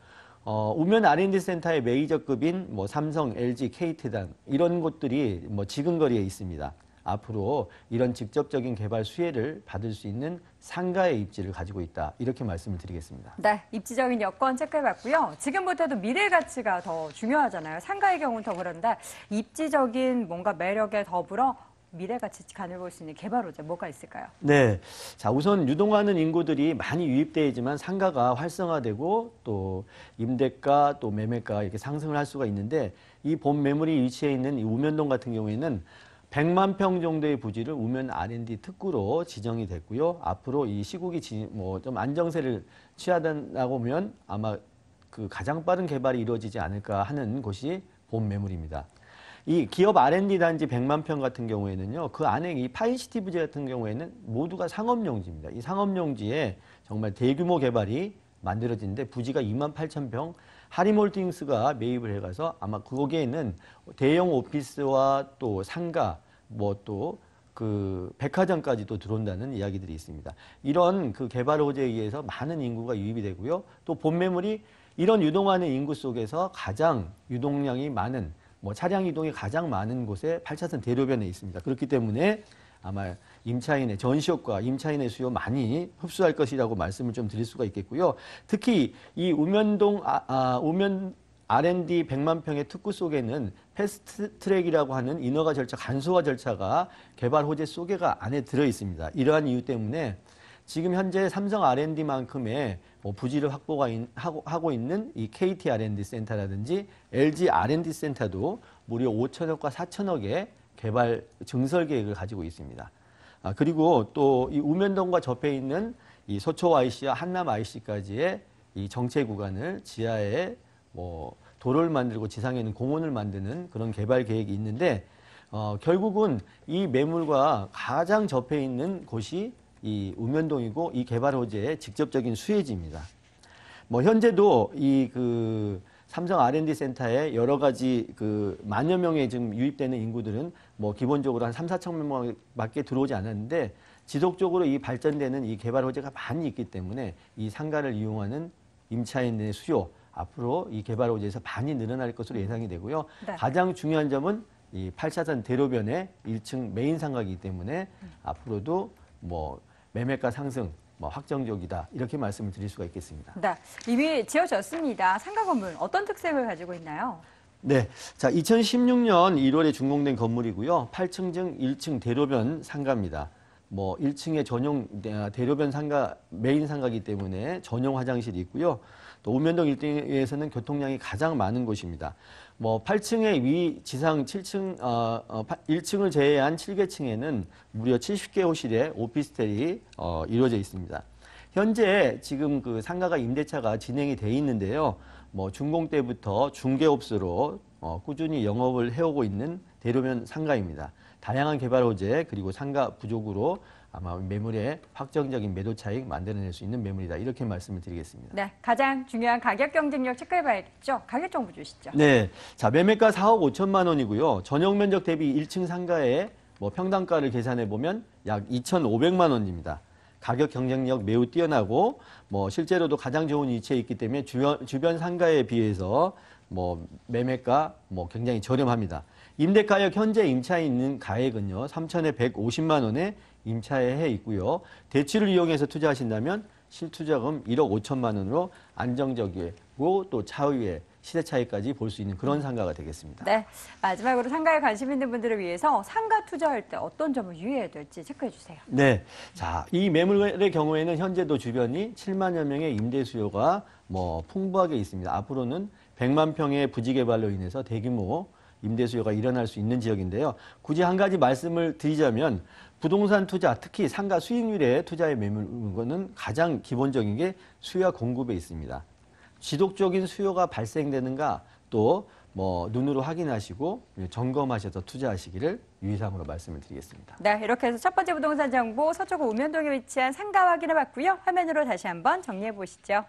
우면 R&D 센터의 메이저급인 뭐 삼성, LG, KT단 이런 곳들이 뭐 지근거리에 있습니다. 앞으로 이런 직접적인 개발 수혜를 받을 수 있는 상가의 입지를 가지고 있다. 이렇게 말씀을 드리겠습니다. 네, 입지적인 여건 체크해봤고요. 지금부터도 미래 가치가 더 중요하잖아요. 상가의 경우는 더 그런데 입지적인 뭔가 매력에 더불어 미래 가치 가늘 볼 수 있는 개발 호재 뭐가 있을까요? 네, 자 우선 유동하는 인구들이 많이 유입되어 있지만 상가가 활성화되고 또 임대가 또 매매가 이렇게 상승을 할 수가 있는데 이 본 매물이 위치해 있는 이 우면동 같은 경우에는 100만 평 정도의 부지를 우면 R&D 특구로 지정이 됐고요. 앞으로 이 시국이 뭐 좀 안정세를 취하다 보면 아마 그 가장 빠른 개발이 이루어지지 않을까 하는 곳이 본 매물입니다. 이 기업 R&D 단지 100만 평 같은 경우에는요, 그 안에 이 파인시티 부지 같은 경우에는 모두가 상업용지입니다. 이 상업용지에 정말 대규모 개발이 만들어지는데 부지가 28,000평, 하림홀딩스가 매입을 해가서 아마 거기에는 대형 오피스와 또 상가, 뭐 또 그 백화점까지도 들어온다는 이야기들이 있습니다. 이런 그 개발 호재에 의해서 많은 인구가 유입이 되고요. 또 본 매물이 이런 유동하는 인구 속에서 가장 유동량이 많은 뭐 차량 이동이 가장 많은 곳에 8차선 대로변에 있습니다. 그렇기 때문에 아마 임차인의 전시효과, 임차인의 수요 많이 흡수할 것이라고 말씀을 좀 드릴 수가 있겠고요. 특히 이 우면동 우면 R&D 100만 평의 특구 속에는 패스트트랙이라고 하는 인허가 절차, 간소화 절차가 개발 호재 속에가 안에 들어 있습니다. 이러한 이유 때문에 지금 현재 삼성 R&D만큼의 뭐 부지를 하고 있는 이 KT R&D 센터라든지 LG R&D 센터도 무려 5천억과 4천억의 개발 증설 계획을 가지고 있습니다. 그리고 또 이 우면동과 접해 있는 이 소초 IC와 한남 IC까지의 이 정체 구간을 지하에 뭐 도로를 만들고 지상에는 공원을 만드는 그런 개발 계획이 있는데 결국은 이 매물과 가장 접해 있는 곳이 이 우면동이고 이 개발 호재의 직접적인 수혜지입니다. 뭐 현재도 이 그 삼성 R&D 센터에 여러 가지 그 만여 명의 지금 유입되는 인구들은 뭐 기본적으로 한 3, 4천 명밖에 들어오지 않았는데 지속적으로 이 발전되는 이 개발 호재가 많이 있기 때문에 이 상가를 이용하는 임차인의 수요 앞으로 이 개발 호재에서 많이 늘어날 것으로 예상이 되고요. 네. 가장 중요한 점은 이 8차선 대로변의 1층 메인 상가이기 때문에 앞으로도 뭐 매매가 상승 확정적이다 이렇게 말씀을 드릴 수가 있겠습니다. 네, 이미 지어졌습니다. 상가 건물 어떤 특색을 가지고 있나요? 네, 자 2016년 1월에 준공된 건물이고요. 8층 1층 대로변 상가입니다. 뭐 1층에 전용 대로변 상가 메인 상가이기 때문에 전용 화장실이 있고요. 또 우면동 일대에서는 교통량이 가장 많은 곳입니다. 뭐 8층의 위 지상 7층 1층을 제외한 7개층에는 무려 70개 호실의 오피스텔이 이루어져 있습니다. 현재 지금 그 상가가 임대차가 진행이 돼 있는데요. 뭐 준공 때부터 중개업소로 꾸준히 영업을 해오고 있는 대로변 상가입니다. 다양한 개발 호재 그리고 상가 부족으로 아마 매물에 확정적인 매도 차익 만들어낼 수 있는 매물이다. 이렇게 말씀을 드리겠습니다. 네, 가장 중요한 가격 경쟁력 체크해봐야겠죠. 가격 정보 주시죠. 네, 자 매매가 4억 5천만 원이고요. 전용 면적 대비 1층 상가의 뭐 평당가를 계산해 보면 약 2,500만 원입니다. 가격 경쟁력 매우 뛰어나고 뭐 실제로도 가장 좋은 위치에 있기 때문에 주변 상가에 비해서 뭐 매매가 뭐 굉장히 저렴합니다. 임대가격 현재 임차에 있는 가액은요 3,150만 원에 임차해 있고요. 대출을 이용해서 투자하신다면 실투자금 1억 5천만 원으로 안정적이고 또 차후에 시세 차익까지 볼 수 있는 그런 상가가 되겠습니다. 네, 마지막으로 상가에 관심 있는 분들을 위해서 상가 투자할 때 어떤 점을 유의해야 될지 체크해 주세요. 네, 자 이 매물의 경우에는 현재도 주변이 7만여 명의 임대 수요가 뭐 풍부하게 있습니다. 앞으로는 100만 평의 부지 개발로 인해서 대규모 임대 수요가 일어날 수 있는 지역인데요. 굳이 한 가지 말씀을 드리자면 부동산 투자, 특히 상가 수익률의 투자의 매물은 가장 기본적인 게 수요와 공급에 있습니다. 지속적인 수요가 발생되는가 또 뭐 눈으로 확인하시고 점검하셔서 투자하시기를 유의사항으로 말씀을 드리겠습니다. 네, 이렇게 해서 첫 번째 부동산 정보 서초구 우면동에 위치한 상가 확인해봤고요. 화면으로 다시 한번 정리해 보시죠.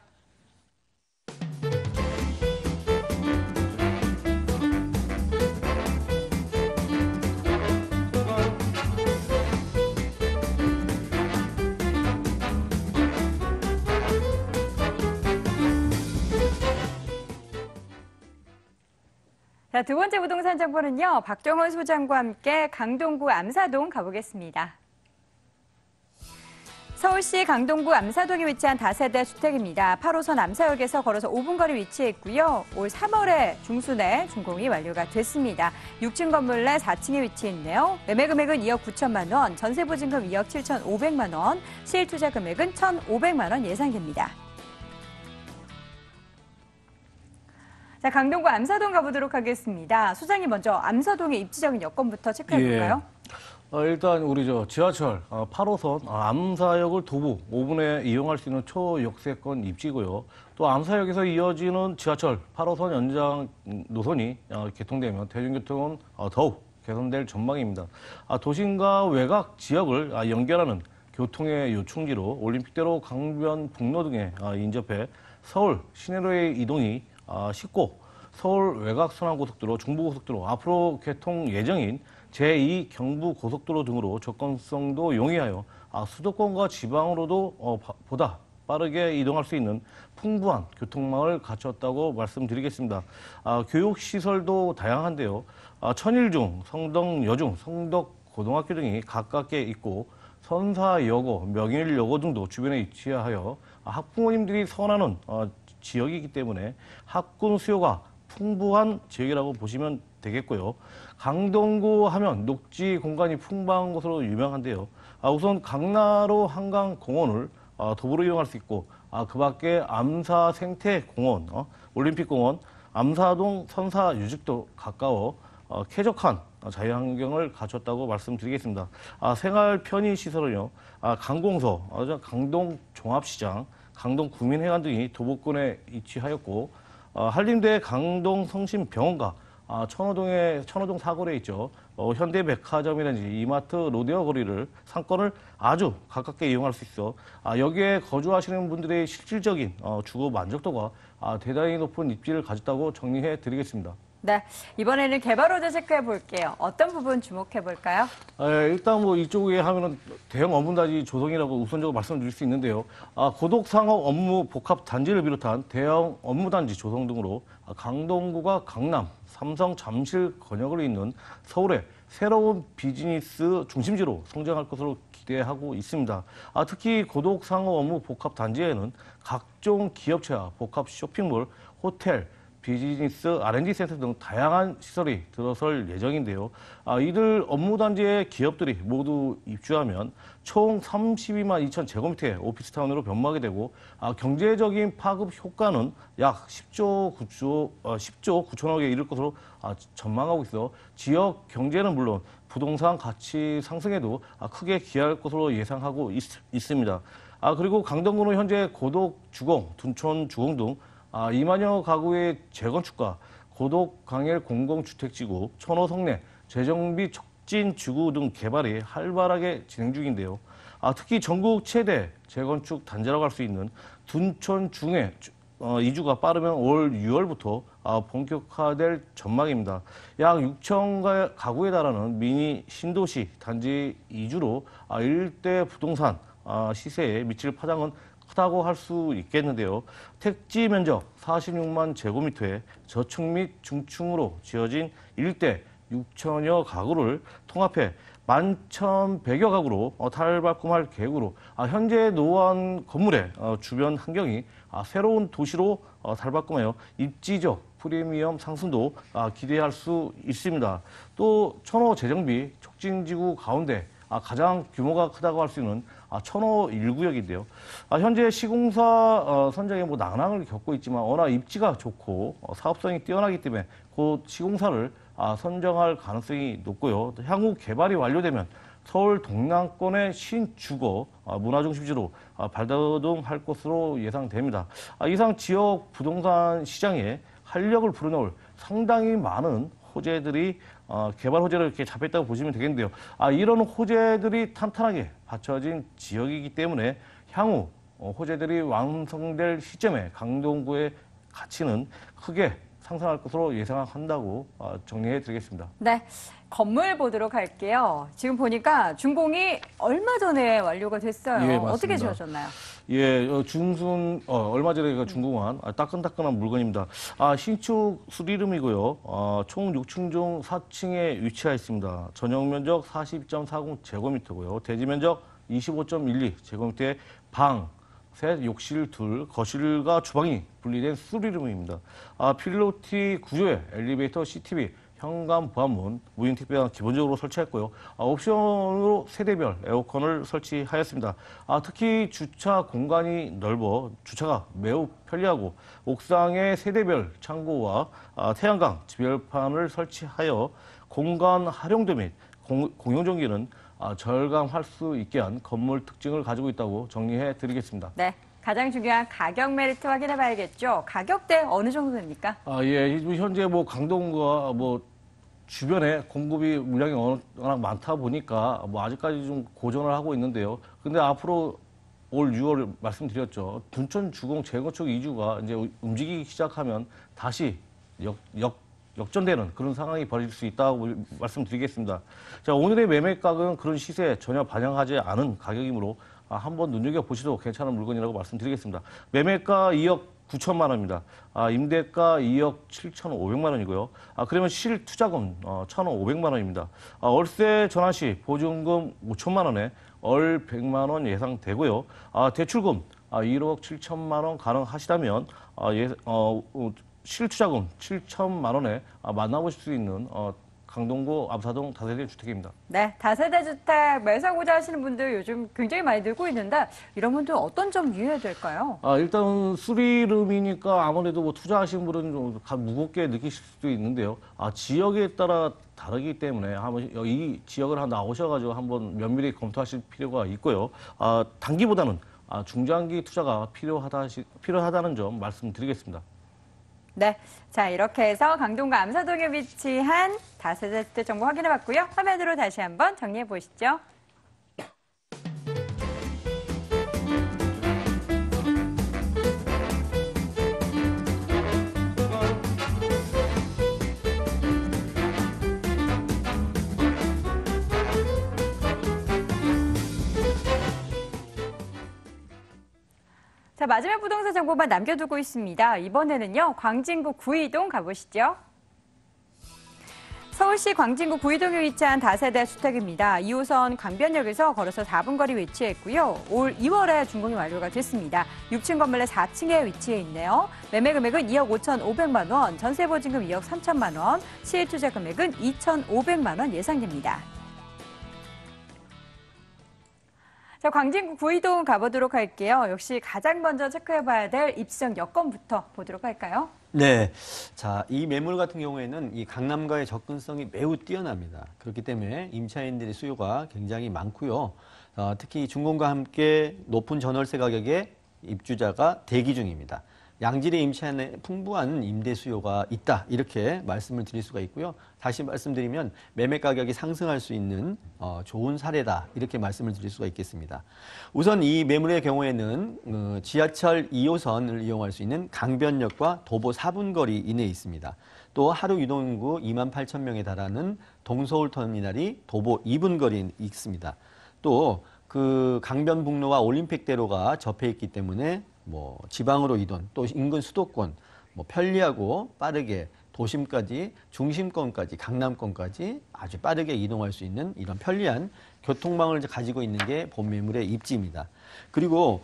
자, 두 번째 부동산 정보는요. 박정원 소장과 함께 강동구 암사동 가보겠습니다. 서울시 강동구 암사동에 위치한 다세대 주택입니다. 8호선 암사역에서 걸어서 5분 거리 위치해 있고요. 올 3월에 중순에 준공이 완료가 됐습니다. 6층 건물 내 4층에 위치해 있네요. 매매 금액은 2억 9천만 원, 전세 보증금 2억 7,500만 원, 실투자 금액은 1,500만 원 예상됩니다. 자, 강동구 암사동 가보도록 하겠습니다. 소장님 먼저 암사동의 입지적인 여건부터 체크해볼까요? 일단 우리 지하철 8호선 암사역을 도보 5분에 이용할 수 있는 초역세권 입지고요. 또 암사역에서 이어지는 지하철 8호선 연장 노선이 개통되면 대중교통은 더욱 개선될 전망입니다. 도심과 외곽 지역을 연결하는 교통의 요충지로 올림픽대로 강변북로 등에 인접해 서울 시내로의 이동이 쉽고 서울 외곽순환고속도로, 중부고속도로, 앞으로 개통 예정인 제2 경부고속도로 등으로 접근성도 용이하여 수도권과 지방으로도 보다 빠르게 이동할 수 있는 풍부한 교통망을 갖췄다고 말씀드리겠습니다. 교육시설도 다양한데요. 천일중, 성덕여중, 성덕고등학교 등이 가깝게 있고 선사여고, 명일여고 등도 주변에 위치하여 학부모님들이 선호하는 지역이기 때문에 학군 수요가 풍부한 지역이라고 보시면 되겠고요. 강동구 하면 녹지 공간이 풍부한 곳으로 유명한데요. 우선 강나로 한강공원을 도보로 이용할 수 있고 그 밖에 암사 생태공원, 올림픽공원, 암사동 선사유직도 가까워 쾌적한 자유환경을 갖췄다고 말씀드리겠습니다. 생활 편의시설은요. 강공서, 강동종합시장, 강동구민회관 등이 도보권에 위치하였고 한림대 강동성심병원과 천호동 사거리에 있죠. 현대백화점이라든지 이마트, 롯데어 거리를 상권을 아주 가깝게 이용할 수 있어 여기에 거주하시는 분들의 실질적인 주거 만족도가 대단히 높은 입지를 가졌다고 정리해 드리겠습니다. 네, 이번에는 개발호재 체크해 볼게요. 어떤 부분 주목해 볼까요? 일단 이쪽에 하면은 대형 업무단지 조성이라고 우선적으로 말씀드릴 수 있는데요. 고독상업 업무 복합 단지를 비롯한 대형 업무단지 조성 등으로 강동구가 강남, 삼성, 잠실 권역을 잇는 서울의 새로운 비즈니스 중심지로 성장할 것으로 기대하고 있습니다. 특히 고독상업 업무 복합 단지에는 각종 기업체와 복합 쇼핑몰, 호텔, 비즈니스 R&D 센터 등 다양한 시설이 들어설 예정인데요. 이들 업무단지의 기업들이 모두 입주하면 총 32만 2천 제곱미터의 오피스타운으로 변모하게 되고 경제적인 파급 효과는 약 10조 9천억에 이를 것으로 전망하고 있어 지역 경제는 물론 부동산 가치 상승에도 크게 기여할 것으로 예상하고 있습니다. 그리고 강동구는 현재 고독 주공, 둔촌 주공 등 2만여 가구의 재건축과 고독 강일 공공주택지구, 천호 성내 재정비 촉진 지구 등 개발이 활발하게 진행 중인데요. 특히 전국 최대 재건축 단지라고 할 수 있는 둔촌 중에 이주가 빠르면 올 6월부터 본격화될 전망입니다. 약 6천 가구에 달하는 미니 신도시 단지 이주로 일대 부동산 시세에 미칠 파장은 크다고 할 수 있겠는데요. 택지 면적 46만 제곱미터에 저층 및 중층으로 지어진 일대 6천여 가구를 통합해 11,100여 가구로 탈바꿈할 계획으로 현재 노후한 건물의 주변 환경이 새로운 도시로 탈바꿈하여 입지적 프리미엄 상승도 기대할 수 있습니다. 또 천호 재정비 촉진지구 가운데 가장 규모가 크다고 할 수 있는 천호 1구역인데요. 현재 시공사 선정에 난항을 겪고 있지만 워낙 입지가 좋고 사업성이 뛰어나기 때문에 곧 시공사를 선정할 가능성이 높고요. 향후 개발이 완료되면 서울 동남권의 신주거 문화중심지로 발돋움할 것으로 예상됩니다. 이상 지역 부동산 시장의 활력을 불어넣을 상당히 많은 호재들이 개발 호재로 이렇게 잡혔다고 보시면 되겠는데요. 이런 호재들이 탄탄하게 받쳐진 지역이기 때문에 향후 호재들이 완성될 시점에 강동구의 가치는 크게 상승할 것으로 예상한다고 정리해 드리겠습니다. 네, 건물 보도록 할게요. 지금 보니까 준공이 얼마 전에 완료가 됐어요. 예, 맞습니다. 어떻게 지어졌나요? 예, 얼마 전에 준공한 따끈따끈한 물건입니다. 신축 수리름이고요. 총 6층 중 4층에 위치해 있습니다. 전용 면적 40.40제곱미터고요. 대지 면적 25.12 제곱미터의 방, 셋, 욕실 둘, 거실과 주방이 분리된 수리룸입니다. 필로티 구조의 엘리베이터, CCTV, 현관, 보안문, 무인 택배가 기본적으로 설치했고요. 옵션으로 세대별 에어컨을 설치하였습니다. 특히 주차 공간이 넓어 주차가 매우 편리하고 옥상에 세대별 창고와 태양광 지별판을 설치하여 공간 활용도 및 공용전기는 절감할 수 있게 한 건물 특징을 가지고 있다고 정리해 드리겠습니다. 네. 가장 중요한 가격 메리트 확인해 봐야겠죠. 가격대 어느 정도 됩니까? 예, 현재 강동구와 주변에 공급이 물량이 워낙 많다 보니까 아직까지 좀 고전을 하고 있는데요. 근데 앞으로 올 6월 말씀드렸죠. 둔촌 주공 재건축 이주가 이제 움직이기 시작하면 다시 역전되는 그런 상황이 벌어질 수 있다고 말씀드리겠습니다. 자, 오늘의 매매 가격은 그런 시세에 전혀 반영하지 않은 가격이므로 한번 눈여겨보셔도 괜찮은 물건이라고 말씀드리겠습니다. 매매가 2억 9천만 원입니다. 임대가 2억 7,500만 원이고요. 그러면 실투자금 1,500만 원입니다. 월세 전환 시 보증금 5천만 원에 월 100만 원 예상되고요. 대출금 1억 7천만 원 가능하시다면 실투자금 7천만 원에 만나보실 수 있는 강동구 암사동 다세대 주택입니다. 네, 다세대 주택 매수하고자 하시는 분들 요즘 굉장히 많이 늘고 있는데 이런 분들 어떤 점 유의해야 될까요? 일단 수리룸이니까 아무래도 투자하시는 분은 좀 무겁게 느끼실 수도 있는데요. 지역에 따라 다르기 때문에 한번 이 지역을 나오셔가지고 한번 면밀히 검토하실 필요가 있고요. 단기보다는 중장기 투자가 필요하다는 점 말씀드리겠습니다. 네, 자 이렇게 해서 강동구 암사동에 위치한 다세대 주택 정보 확인해봤고요. 화면으로 다시 한번 정리해 보시죠. 자, 마지막 부동산 정보만 남겨두고 있습니다. 이번에는요, 광진구 구이동 가보시죠. 서울시 광진구 구이동에 위치한 다세대 주택입니다. 2호선 강변역에서 걸어서 4분 거리 위치해 있고요. 올 2월에 준공이 완료가 됐습니다. 6층 건물 내 4층에 위치해 있네요. 매매 금액은 2억 5,500만 원, 전세 보증금 2억 3천만 원, 시행투자 금액은 2,500만 원 예상됩니다. 자, 광진구 구이동 가보도록 할게요. 역시 가장 먼저 체크해봐야 될 입지적 여건부터 보도록 할까요? 네. 자, 이 매물 같은 경우에는 이 강남과의 접근성이 매우 뛰어납니다. 그렇기 때문에 임차인들의 수요가 굉장히 많고요. 특히 준공과 함께 높은 전월세 가격에 입주자가 대기 중입니다. 양질의 임차인의 풍부한 임대 수요가 있다, 이렇게 말씀을 드릴 수가 있고요. 다시 말씀드리면 매매 가격이 상승할 수 있는 좋은 사례다, 이렇게 말씀을 드릴 수가 있겠습니다. 우선 이 매물의 경우에는 지하철 2호선을 이용할 수 있는 강변역과 도보 4분 거리 이내에 있습니다. 또 하루 유동인구 28,000명에 달하는 동서울터미널이 도보 2분 거리에 있습니다. 또 그 강변북로와 올림픽대로가 접해 있기 때문에 지방으로 이동, 또 인근 수도권, 편리하고 빠르게 도심까지, 중심권까지, 강남권까지 아주 빠르게 이동할 수 있는 이런 편리한 교통망을 가지고 있는 게 본 매물의 입지입니다. 그리고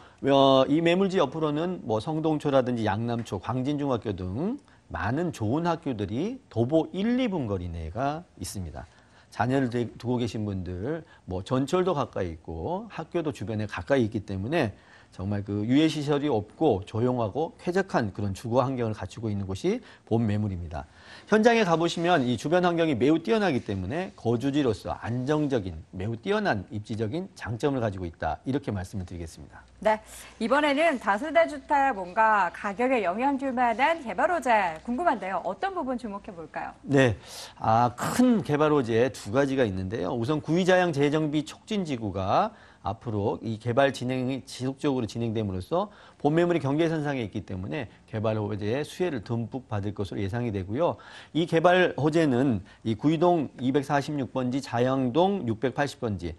이 매물지 옆으로는 성동초라든지 양남초, 광진중학교 등 많은 좋은 학교들이 도보 1, 2분 거리 내가 있습니다. 자녀를 두고 계신 분들, 전철도 가까이 있고 학교도 주변에 가까이 있기 때문에 정말 그 유해 시설이 없고 조용하고 쾌적한 그런 주거 환경을 갖추고 있는 곳이 본 매물입니다. 현장에 가보시면 이 주변 환경이 매우 뛰어나기 때문에 거주지로서 안정적인 매우 뛰어난 입지적인 장점을 가지고 있다. 이렇게 말씀을 드리겠습니다. 네, 이번에는 다세대 주택 뭔가 가격에 영향 줄 만한 개발 호재 궁금한데요. 어떤 부분 주목해 볼까요? 네, 큰 개발 호재 두 가지가 있는데요. 우선 구의자양 재정비 촉진지구가 앞으로 이 개발 진행이 지속적으로 진행됨으로써 본 매물이 경계선상에 있기 때문에 개발 호재의 수혜를 듬뿍 받을 것으로 예상이 되고요. 이 개발 호재는 이 구의동 246번지, 자양동 680번지,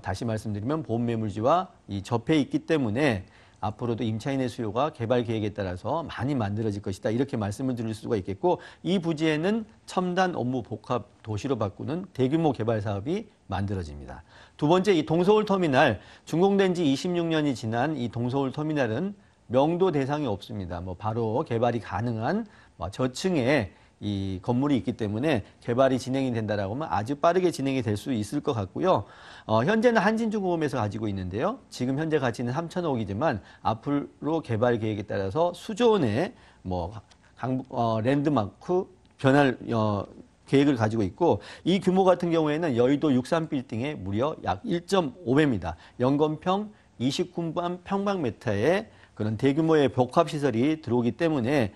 다시 말씀드리면 본 매물지와 이 접해 있기 때문에 앞으로도 임차인의 수요가 개발 계획에 따라서 많이 만들어질 것이다. 이렇게 말씀을 드릴 수가 있겠고, 이 부지에는 첨단 업무 복합 도시로 바꾸는 대규모 개발 사업이 만들어집니다. 두 번째, 이 동서울 터미널, 준공된 지 26년이 지난 이 동서울 터미널은 명도 대상이 없습니다. 바로 개발이 가능한 저층에 이 건물이 있기 때문에 개발이 진행이 된다라고 하면 아주 빠르게 진행이 될 수 있을 것 같고요. 현재는 한진중공업에서 가지고 있는데요. 지금 현재 가치는 3천억이지만 앞으로 개발 계획에 따라서 수조 원의 랜드마크 변할 계획을 가지고 있고, 이 규모 같은 경우에는 여의도 63빌딩의 무려 약 1.5배입니다. 연건평 29만 평방미터의 그런 대규모의 복합시설이 들어오기 때문에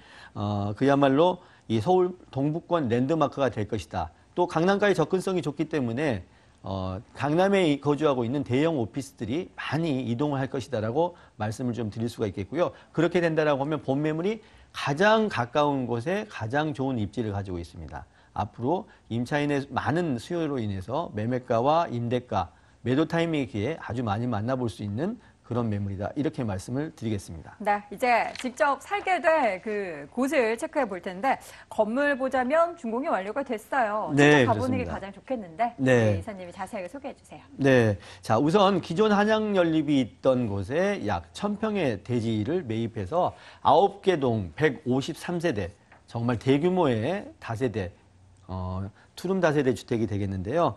그야말로 이 서울 동부권 랜드마크가 될 것이다. 또 강남까지 접근성이 좋기 때문에 강남에 거주하고 있는 대형 오피스들이 많이 이동을 할 것이다라고 말씀을 좀 드릴 수가 있겠고요. 그렇게 된다라고 하면 본 매물이 가장 가까운 곳에 가장 좋은 입지를 가지고 있습니다. 앞으로 임차인의 많은 수요로 인해서 매매가와 임대가, 매도 타이밍에 기에 아주 많이 만나볼 수 있는 그런 매물이다. 이렇게 말씀을 드리겠습니다. 네, 이제 직접 살게 될 그 곳을 체크해 볼 텐데, 건물 보자면 준공이 완료가 됐어요. 네, 직접 가보는 게 그렇습니다. 가장 좋겠는데, 네. 이사님이 자세하게 소개해 주세요. 네. 자, 우선 기존 한양연립이 있던 곳에 약 1000평의 대지를 매입해서 9개 동 153세대, 정말 대규모의 다세대, 투룸 다세대 주택이 되겠는데요.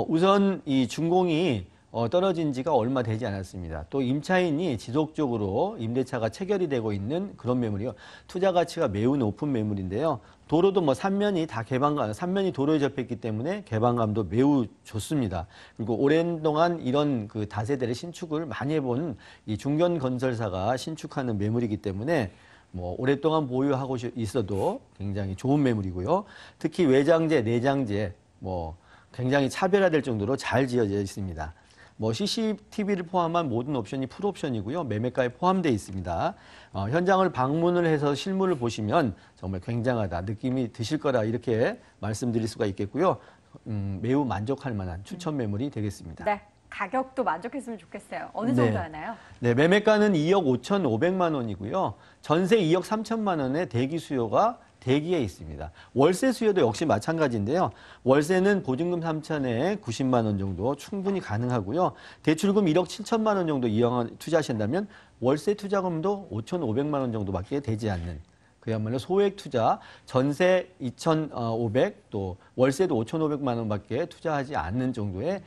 우선 이 준공이 떨어진 지가 얼마 되지 않았습니다. 또 임차인이 지속적으로 임대차가 체결이 되고 있는 그런 매물이요. 투자 가치가 매우 높은 매물인데요. 도로도 3면이 다 삼면이 도로에 접했기 때문에 개방감도 매우 좋습니다. 그리고 오랜 동안 이런 그 다세대를 신축을 많이 해본 이 중견건설사가 신축하는 매물이기 때문에 오랫동안 보유하고 있어도 굉장히 좋은 매물이고요. 특히 외장재, 내장재 굉장히 차별화될 정도로 잘 지어져 있습니다. CCTV를 포함한 모든 옵션이 풀옵션이고요. 매매가에 포함되어 있습니다. 현장을 방문을 해서 실물을 보시면 정말 굉장하다 느낌이 드실 거라 이렇게 말씀드릴 수가 있겠고요. 매우 만족할 만한 추천 매물이 되겠습니다. 네, 가격도 만족했으면 좋겠어요. 어느 정도 하나요? 네, 매매가는 2억 5,500만 원이고요. 전세 2억 3천만 원의 대기 수요가 대기에 있습니다. 월세 수요도 역시 마찬가지인데요. 월세는 보증금 3천에 90만 원 정도 충분히 가능하고요. 대출금 1억 7천만 원 정도 이왕 투자하신다면 월세 투자금도 5,500만 원 정도밖에 되지 않는, 그야말로 소액 투자, 전세 2,500, 또 월세도 5,500만 원밖에 투자하지 않는 정도의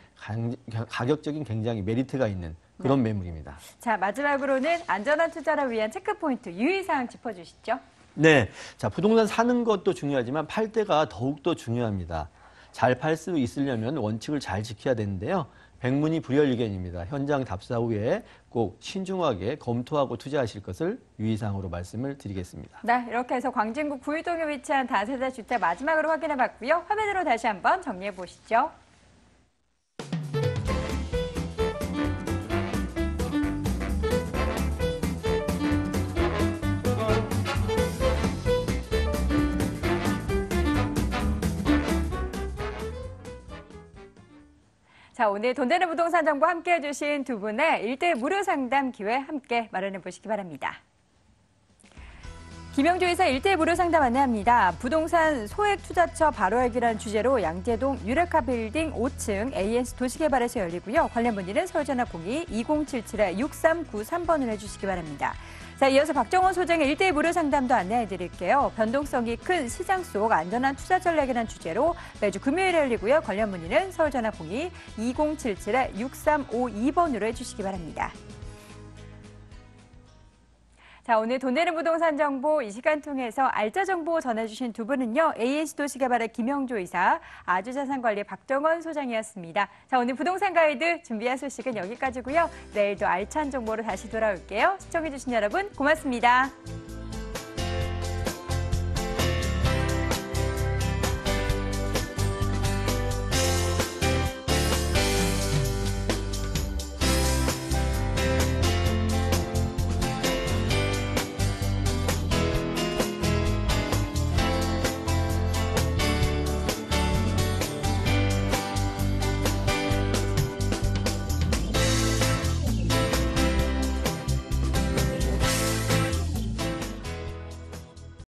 가격적인 굉장히 메리트가 있는 그런 매물입니다. 자, 마지막으로는 안전한 투자를 위한 체크포인트, 유의사항 짚어주시죠. 네. 자, 부동산 사는 것도 중요하지만 팔 때가 더욱더 중요합니다. 잘 팔 수 있으려면 원칙을 잘 지켜야 되는데요. 백문이 불여일견입니다. 현장 답사 후에 꼭 신중하게 검토하고 투자하실 것을 유의사항으로 말씀을 드리겠습니다. 네, 이렇게 해서 광진구 구의동에 위치한 다세대 주택 마지막으로 확인해 봤고요. 화면으로 다시 한번 정리해 보시죠. 자, 오늘 돈 되는 부동산 정보 함께 해주신 두 분의 1대1 무료 상담 기회 함께 마련해 보시기 바랍니다. 김영주 이사 1대1 무료 상담 안내합니다. 부동산 소액투자처 바로 알기라는 주제로 양재동 유레카 빌딩 5층 AS 도시개발에서 열리고요. 관련 문의는 서울전화 02-2077-6393번을 해주시기 바랍니다. 자, 이어서 박정원 소장의 1대1 무료 상담도 안내해드릴게요. 변동성이 큰 시장 속 안전한 투자 전략이라는 주제로 매주 금요일에 열리고요. 관련 문의는 서울전화 02-2077-6352번으로 해주시기 바랍니다. 자, 오늘 돈 되는 부동산 정보 이 시간 통해서 알짜 정보 전해주신 두 분은요. AS 도시개발의 김영조 이사, 아주자산관리 박정원 소장이었습니다. 자, 오늘 부동산 가이드 준비한 소식은 여기까지고요. 내일도 알찬 정보로 다시 돌아올게요. 시청해주신 여러분 고맙습니다.